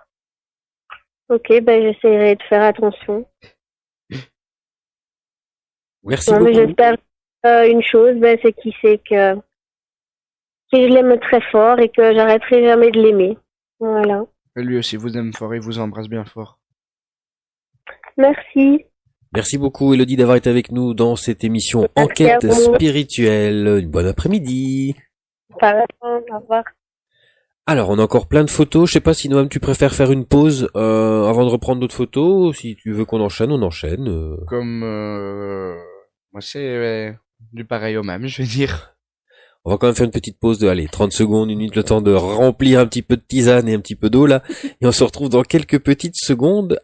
Ok, ben j'essaierai de faire attention. Merci Non, mais beaucoup. j'espère une chose, ben, c'est qu'il sait que je l'aime très fort et que j'arrêterai jamais de l'aimer. Voilà. Et lui aussi vous aime fort et vous embrasse bien fort. Merci. Merci beaucoup Elodie d'avoir été avec nous dans cette émission Merci à Enquête vous. spirituelle. Une bonne après-midi. Au revoir. Alors, on a encore plein de photos. Je sais pas si Noam, tu préfères faire une pause avant de reprendre d'autres photos. Si tu veux qu'on enchaîne, on enchaîne. Comme moi c'est du pareil au même, je vais dire. On va quand même faire une petite pause de, allez, 30 secondes, une minute, le temps de remplir un petit peu de tisane et un petit peu d'eau, là. Et on se retrouve dans quelques petites secondes.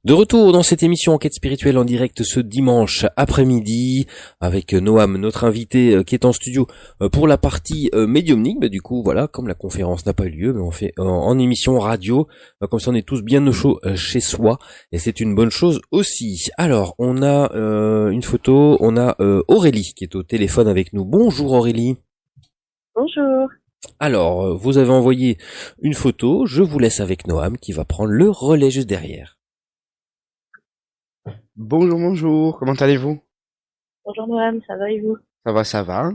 De retour dans cette émission Enquête spirituelle en direct ce dimanche après-midi avec Noam, notre invité qui est en studio pour la partie médiumnique. Bah, du coup, voilà, comme la conférence n'a pas eu lieu, mais on fait en émission radio. Comme ça, on est tous bien au chaud chez soi. Et c'est une bonne chose aussi. Alors, on a une photo, on a Aurélie qui est au téléphone avec nous. Bonjour Aurélie. Bonjour. Alors, vous avez envoyé une photo, je vous laisse avec Noam qui va prendre le relais juste derrière. Bonjour, bonjour, comment allez-vous? Bonjour Noam, ça va et vous? Ça va, ça va.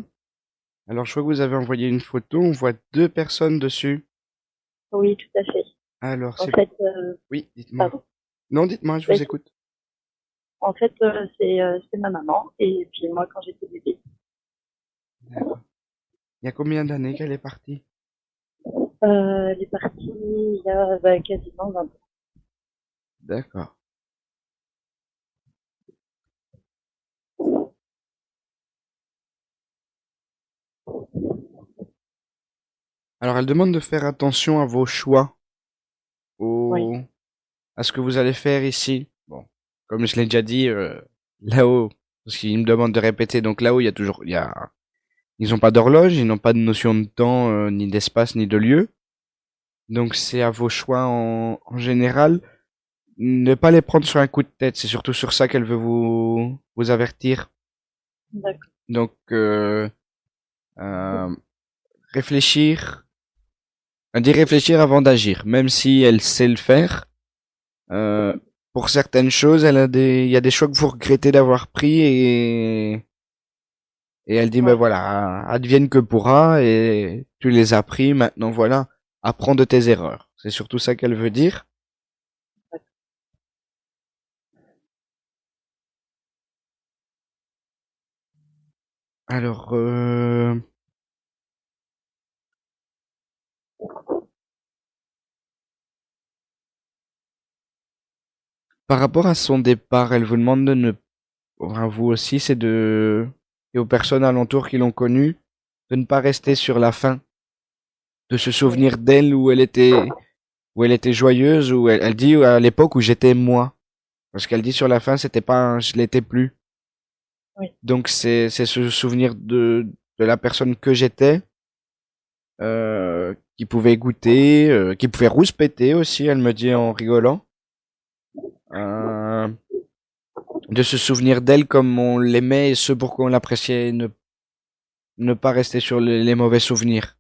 Alors, je vois que vous avez envoyé une photo, on voit deux personnes dessus. Oui, tout à fait. Alors, En c'est... fait, Oui, dites-moi. pardon. Non, dites-moi, je Oui. vous écoute. En fait, c'est ma maman et puis moi quand j'étais bébé. D'accord. Il y a combien d'années qu'elle est partie? Elle est partie il y a quasiment 20 ans. D'accord. Alors, elle demande de faire attention à vos choix, Oui. à ce que vous allez faire ici. Bon, comme je l'ai déjà dit, là-haut, parce qu'il me demande de répéter, donc là-haut, ils n'ont pas d'horloge, ils n'ont pas de notion de temps, ni d'espace, ni de lieu. Donc c'est à vos choix en général. Ne pas les prendre sur un coup de tête, c'est surtout sur ça qu'elle veut vous avertir. D'accord. Donc euh, réfléchir, d'y réfléchir avant d'agir, même si elle sait le faire. Pour certaines choses, il y a des choix que vous regrettez d'avoir pris et elle dit ben Ouais. voilà, advienne que pourra et tu les as pris, maintenant voilà, apprends de tes erreurs. C'est surtout ça qu'elle veut dire. Alors, par rapport à son départ, elle vous demande de ne, à vous aussi, et aux personnes alentours qui l'ont connu, de ne pas rester sur la fin. de se souvenir d'elle où elle était joyeuse, où elle dit à l'époque où j'étais moi. Parce qu'elle dit sur la fin, c'était pas un je l'étais plus. Oui. Donc c'est se souvenir de la personne que j'étais, qui pouvait goûter, qui pouvait rouspéter aussi, elle me dit en rigolant. Euh, de se souvenir d'elle comme on l'aimait et ce pourquoi on l'appréciait et ne pas rester sur les mauvais souvenirs.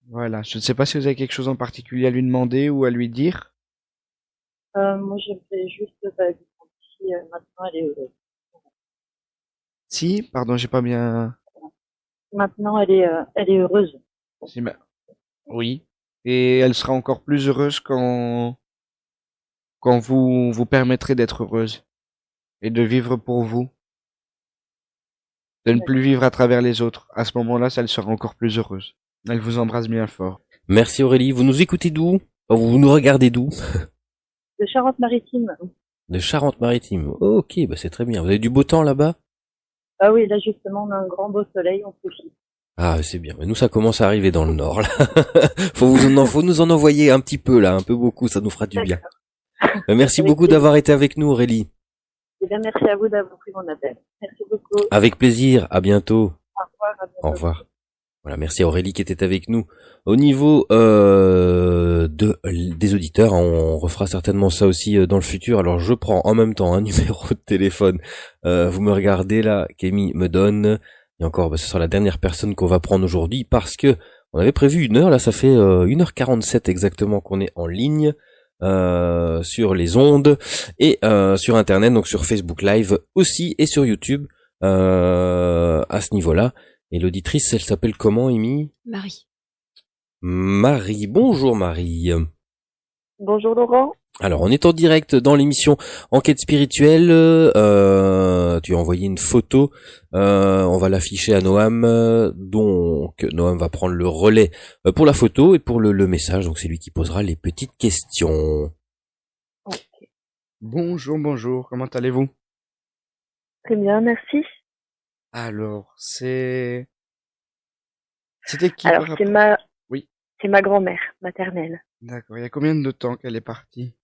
Voilà, je ne sais pas si vous avez quelque chose en particulier à lui demander ou à lui dire. Moi, j'aimerais juste dire si maintenant elle est heureuse. Si, pardon, j'ai pas bien. Maintenant, elle est heureuse. Si, oui. Et elle sera encore plus heureuse quand vous permettrez d'être heureuse et de vivre pour vous, de ne plus vivre à travers les autres. À ce moment-là, elle sera encore plus heureuse. Elle vous embrasse bien fort. Merci Aurélie. Vous nous écoutez d'où? Enfin, vous nous regardez d'où? De Charente-Maritime. De Charente-Maritime. Ok, bah c'est très bien. Vous avez du beau temps là-bas? Ah oui, là justement, on a un grand beau soleil, on profite. Ah, c'est bien. Mais nous, ça commence à arriver dans le nord, là. Faut nous en envoyer un petit peu, là, un peu beaucoup, ça nous fera du bien. Merci Avec beaucoup plaisir. d'avoir été avec nous, Aurélie. Eh bien, merci à vous d'avoir pris mon appel. Merci beaucoup. Avec plaisir. À bientôt. Au revoir. À bientôt. Au revoir. Voilà, merci à Aurélie qui était avec nous. Au niveau des auditeurs, hein, on refera certainement ça aussi dans le futur. Alors je prends en même temps un numéro de téléphone. Vous me regardez là, Kémy me donne. Et encore, ce sera la dernière personne qu'on va prendre aujourd'hui parce que on avait prévu 1 heure. Là, ça fait 1h47 exactement qu'on est en ligne sur les ondes et sur Internet, donc sur Facebook Live aussi et sur YouTube à ce niveau-là. Et l'auditrice, elle s'appelle comment, Amy? Marie. Marie. Bonjour Marie. Bonjour Laurent. Alors, on est en direct dans l'émission Enquête spirituelle. Tu as envoyé une photo. On va l'afficher à Noam. Donc, Noam va prendre le relais pour la photo et pour le message. Donc, c'est lui qui posera les petites questions. Bonjour, bonjour, comment allez-vous? Très bien, merci. Alors, c'était qui Alors, par c'est rapport- Oui, c'est ma grand-mère maternelle. d'accord. Il y a combien de temps qu'elle est partie?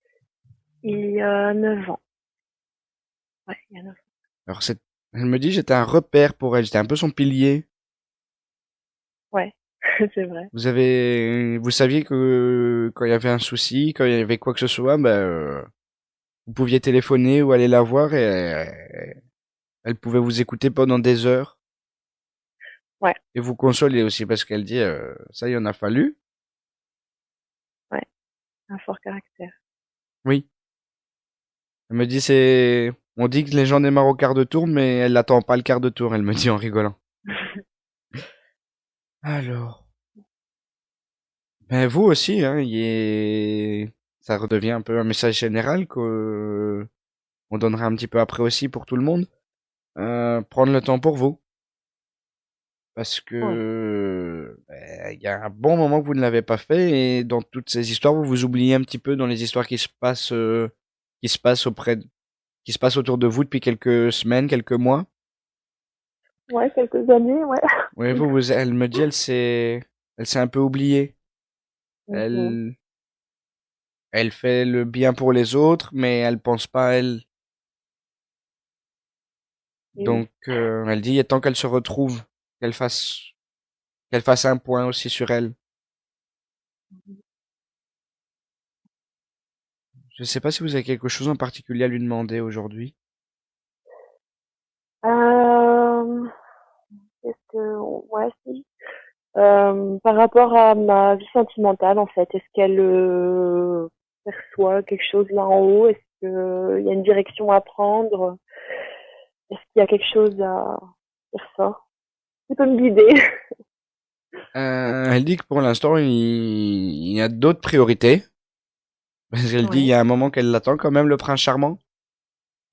Il y a 9 ans. Ouais, il y a 9 ans. Alors, elle me dit j'étais un repère pour elle, j'étais un peu son pilier. Ouais, c'est vrai. Vous saviez que quand il y avait un souci, quand il y avait quoi que ce soit, vous pouviez téléphoner ou aller la voir et elle pouvait vous écouter pendant des heures. Ouais. Et vous consoler aussi parce qu'elle dit ça il en a fallu. Un fort caractère. Oui. Elle me dit on dit que les gens démarrent au quart de tour, mais elle n'attend pas le quart de tour, elle me dit en rigolant. Alors. Ben vous aussi, hein, ça redevient un peu un message général que on donnera un petit peu après aussi pour tout le monde. Prendre le temps pour vous. Parce que il y a un bon moment que vous ne l'avez pas fait et dans toutes ces histoires vous vous oubliez un petit peu dans les histoires qui se passent qui se passent autour de vous depuis quelques semaines, quelques mois. Ouais, quelques années, ouais. Ouais, elle me dit elle s'est un peu oubliée. Mhm. Elle fait le bien pour les autres, mais elle pense pas à elle. Et Donc elle dit il est temps qu'elle se retrouve, qu'elle fasse un point aussi sur elle. Je sais pas si vous avez quelque chose en particulier à lui demander aujourd'hui. Qu'est-ce que, ouais, si. Par rapport à ma vie sentimentale, en fait, est-ce qu'elle perçoit quelque chose là en haut? Est-ce qu'il y a une direction à prendre? Est-ce qu'il y a quelque chose qui ressort? Tu peux me guider? Elle dit que pour l'instant il y a d'autres priorités. Parce qu'elle dit il y a un moment qu'elle l'attend quand même le prince charmant.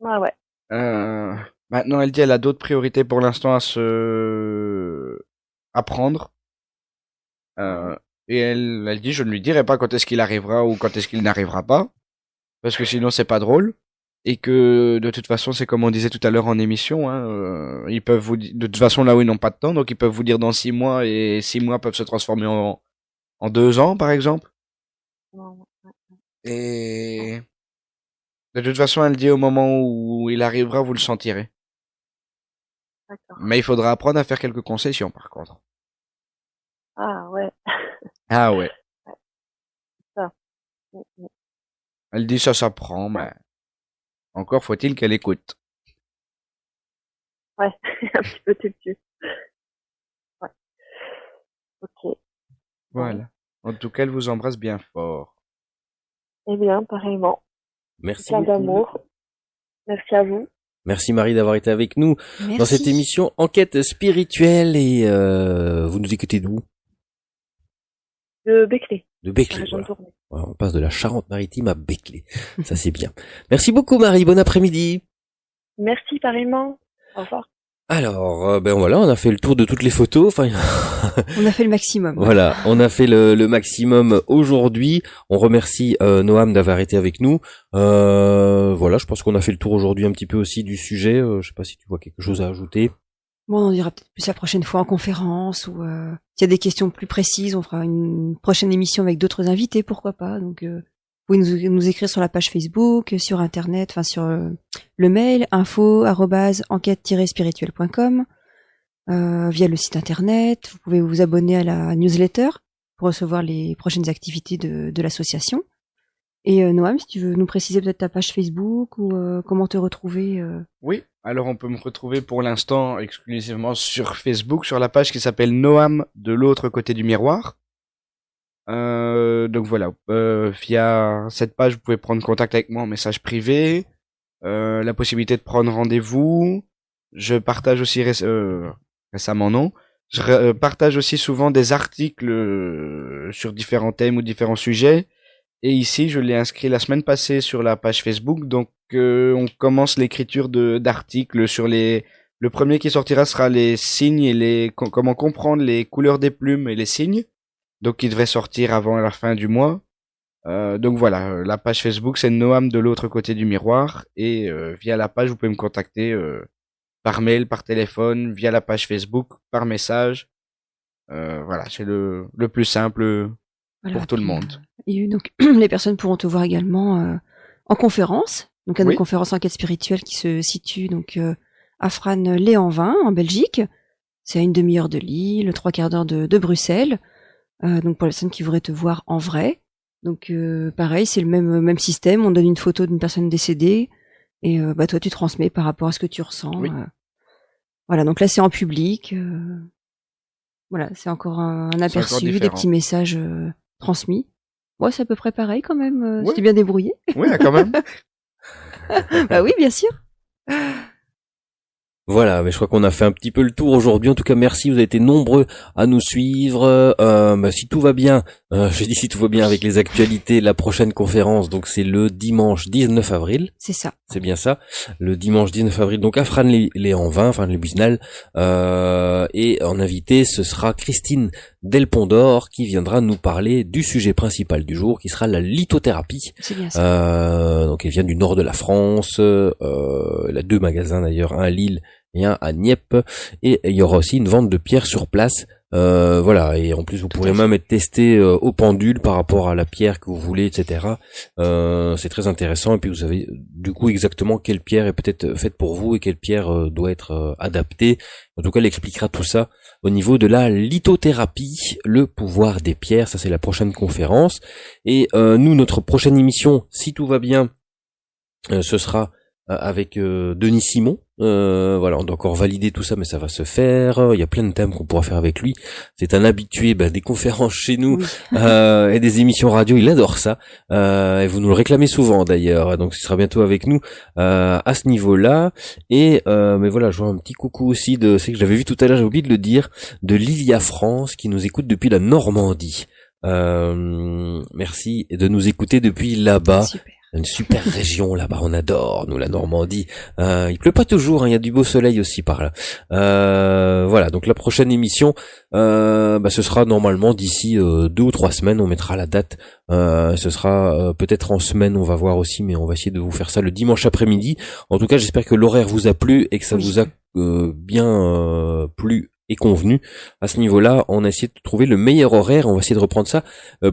Ah ouais. Maintenant elle dit elle a d'autres priorités pour l'instant à prendre. Et elle dit je ne lui dirai pas quand est-ce qu'il arrivera ou quand est-ce qu'il n'arrivera pas parce que sinon c'est pas drôle. et que de toute façon, c'est comme on disait tout à l'heure en émission, hein, ils peuvent vous dire, de toute façon là où ils n'ont pas de temps, donc ils peuvent vous dire dans 6 mois, et 6 mois peuvent se transformer en 2 ans par exemple. Et de toute façon, elle dit au moment où il arrivera, vous le sentirez. D'accord. Mais il faudra apprendre à faire quelques concessions par contre. Ah ouais. Ah ouais. Ça. Mm, mm. Elle dit ça s'apprend, mais encore faut-il qu'elle écoute. Ouais, un petit peu têtu. Ouais. Ok. Voilà. En tout cas, elle vous embrasse bien fort. Eh bien, pareillement. Merci Plein beaucoup. d'amour. Merci à vous. Merci Marie d'avoir été avec nous Merci. dans cette émission Enquête spirituelle et vous nous écoutez d'où? De Beckley, De la Beckley. région de Voilà. Tournai. Voilà, on passe de la Charente-Maritime à Beckley. Ça c'est bien. Merci beaucoup Marie, bon après-midi. Merci pareillement. Au revoir. Alors, ben voilà, on a fait le tour de toutes les photos. Enfin, On a fait le maximum. voilà, on a fait le maximum aujourd'hui. On remercie Noam d'avoir été avec nous. Voilà, je pense qu'on a fait le tour aujourd'hui un petit peu aussi du sujet. Je sais pas si tu vois quelque chose à ajouter. Bon, on en dira peut-être plus la prochaine fois en conférence ou s'il y a des questions plus précises, on fera une prochaine émission avec d'autres invités, pourquoi pas. Donc, vous pouvez nous écrire sur la page Facebook, sur Internet, enfin sur le mail info@enquête-spirituelle.com, via le site Internet. Vous pouvez vous abonner à la newsletter pour recevoir les prochaines activités de l'association. Et Noam, si tu veux nous préciser peut-être ta page Facebook ou comment te retrouver. Oui, alors on peut me retrouver pour l'instant exclusivement sur Facebook, sur la page qui s'appelle Noam de l'autre côté du miroir. Donc voilà, via cette page, vous pouvez prendre contact avec moi en message privé, la possibilité de prendre rendez-vous. Je partage aussi récemment non. Je partage aussi souvent des articles sur différents thèmes ou différents sujets. Et ici, je l'ai inscrit la semaine passée sur la page Facebook. Donc, on commence l'écriture d'articles sur le premier qui sortira sera les signes et comment comprendre les couleurs des plumes et les signes. Donc, il devrait sortir avant la fin du mois. Donc voilà, la page Facebook, c'est Noam de l'autre côté du miroir. Et via la page, vous pouvez me contacter par mail, par téléphone, via la page Facebook, par message. Voilà, c'est le plus simple Voilà, pour tout le puis, monde. Et donc, les personnes pourront te voir également en conférence. Donc, à nos Oui. conférences enquête spirituelle qui se situe donc à Frasnes-les-Anvins, en Belgique. C'est à une demi-heure de Lille, 3/4 d'heure de Bruxelles. Donc, pour les personnes qui voudraient te voir en vrai. Donc, pareil, c'est le même système. On donne une photo d'une personne décédée et bah toi, tu transmets par rapport à ce que tu ressens. Oui. Voilà, donc là, c'est en public. Voilà, c'est encore un aperçu, des différent. petits messages transmis. Ouais, c'est à peu près pareil quand même. Ouais. C'était bien débrouillé. Oui, quand même. Bah oui, bien sûr. Voilà, mais je crois qu'on a fait un petit peu le tour aujourd'hui. En tout cas, merci, vous avez été nombreux à nous suivre. Bah, si tout va bien, je dis si tout va bien avec les actualités, la prochaine conférence, donc c'est le dimanche 19 avril. C'est ça. C'est bien ça. Le dimanche 19 avril, donc à Frasnes-les-Anvins, Frasnes-les-Businal. Et en invité, ce sera Christine Delpondor qui viendra nous parler du sujet principal du jour, qui sera la lithothérapie. C'est bien ça. Donc elle vient du nord de la France. Elle a 2 magasins d'ailleurs, un à Lille et un à Nieppe. Et il y aura aussi une vente de pierres sur place. Voilà, et en plus vous pourrez même être testé au pendule par rapport à la pierre que vous voulez, etc. C'est très intéressant, et puis vous savez du coup exactement quelle pierre est peut-être faite pour vous et quelle pierre doit être adaptée. En tout cas, elle expliquera tout ça au niveau de la lithothérapie, le pouvoir des pierres. Ça, c'est la prochaine conférence. Et nous, notre prochaine émission, si tout va bien, ce sera avec Denis Simon. Voilà, on doit encore valider tout ça, mais ça va se faire. Il y a plein de thèmes qu'on pourra faire avec lui. C'est un habitué des conférences chez nous et des émissions radio. Il adore ça. Et vous nous le réclamez souvent d'ailleurs. Donc, il sera bientôt avec nous à ce niveau-là. Et mais voilà, je vois un petit coucou aussi c'est que j'avais vu tout à l'heure, j'ai oublié de le dire, de Lilia France qui nous écoute depuis la Normandie. Merci de nous écouter depuis là-bas. Super. une super région là-bas, on adore, nous, la Normandie. Il pleut pas toujours, hein, il y a du beau soleil aussi par là. Voilà, donc la prochaine émission, ce sera normalement d'ici 2 ou 3 semaines, on mettra la date. Ce sera peut-être en semaine, on va voir aussi, mais on va essayer de vous faire ça le dimanche après-midi. En tout cas, j'espère que l'horaire vous a plu et que ça vous a bien plu et convenu. À ce niveau-là, on a essayé de trouver le meilleur horaire. On va essayer de reprendre ça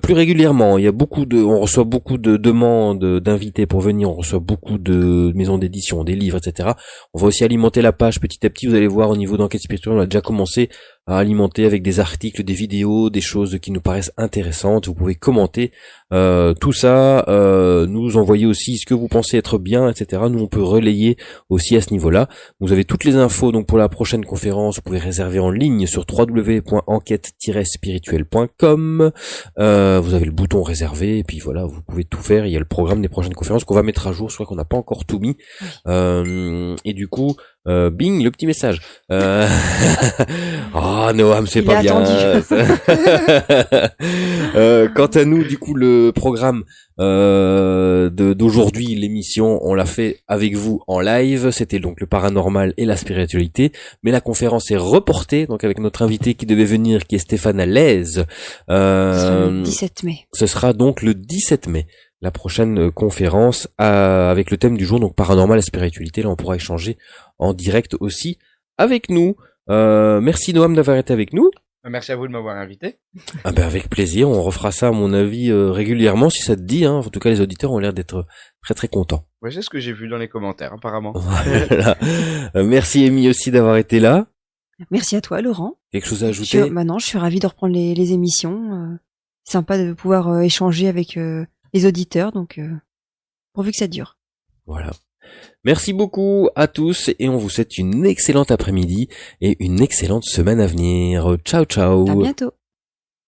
plus régulièrement. Il y a on reçoit beaucoup de demandes d'invités pour venir. On reçoit beaucoup de maisons d'édition, des livres, etc. On va aussi alimenter la page petit à petit. Vous allez voir au niveau d'enquête spirituelle, on a déjà commencé à alimenter avec des articles, des vidéos, des choses qui nous paraissent intéressantes. Vous pouvez commenter tout ça, nous envoyer aussi ce que vous pensez être bien, etc. Nous, on peut relayer aussi à ce niveau-là. Vous avez toutes les infos donc pour la prochaine conférence. Vous pouvez réserver en ligne sur www.enquête-spirituelle.com. Vous avez le bouton réserver et puis voilà, vous pouvez tout faire. Il y a le programme des prochaines conférences qu'on va mettre à jour, soit qu'on n'a pas encore tout mis. Et du coup, bing, le petit message. Oh, Noam, c'est pas bien. Quant à nous, du coup, le programme d'aujourd'hui, l'émission, on l'a fait avec vous en live. C'était donc le paranormal et la spiritualité. Mais la conférence est reportée, donc avec notre invité qui devait venir, qui est Stéphane Alaise. Ce sera le 17 mai. Ce sera donc le 17 mai. La prochaine conférence avec le thème du jour, donc paranormal et spiritualité. Là, on pourra échanger en direct aussi avec nous. Merci Noam d'avoir été avec nous. Merci à vous de m'avoir invité. Avec plaisir, on refera ça à mon avis régulièrement si ça te dit. En tout cas, les auditeurs ont l'air d'être très très contents. Ouais, c'est ce que j'ai vu dans les commentaires apparemment. Voilà. Merci Amy aussi d'avoir été là. Merci à toi, Laurent. Quelque chose à ajouter? Je suis ravie de reprendre les émissions. C'est sympa de pouvoir échanger avec les auditeurs, donc pourvu que ça dure. Voilà. Merci beaucoup à tous et on vous souhaite une excellente après-midi et une excellente semaine à venir. Ciao ciao. À bientôt.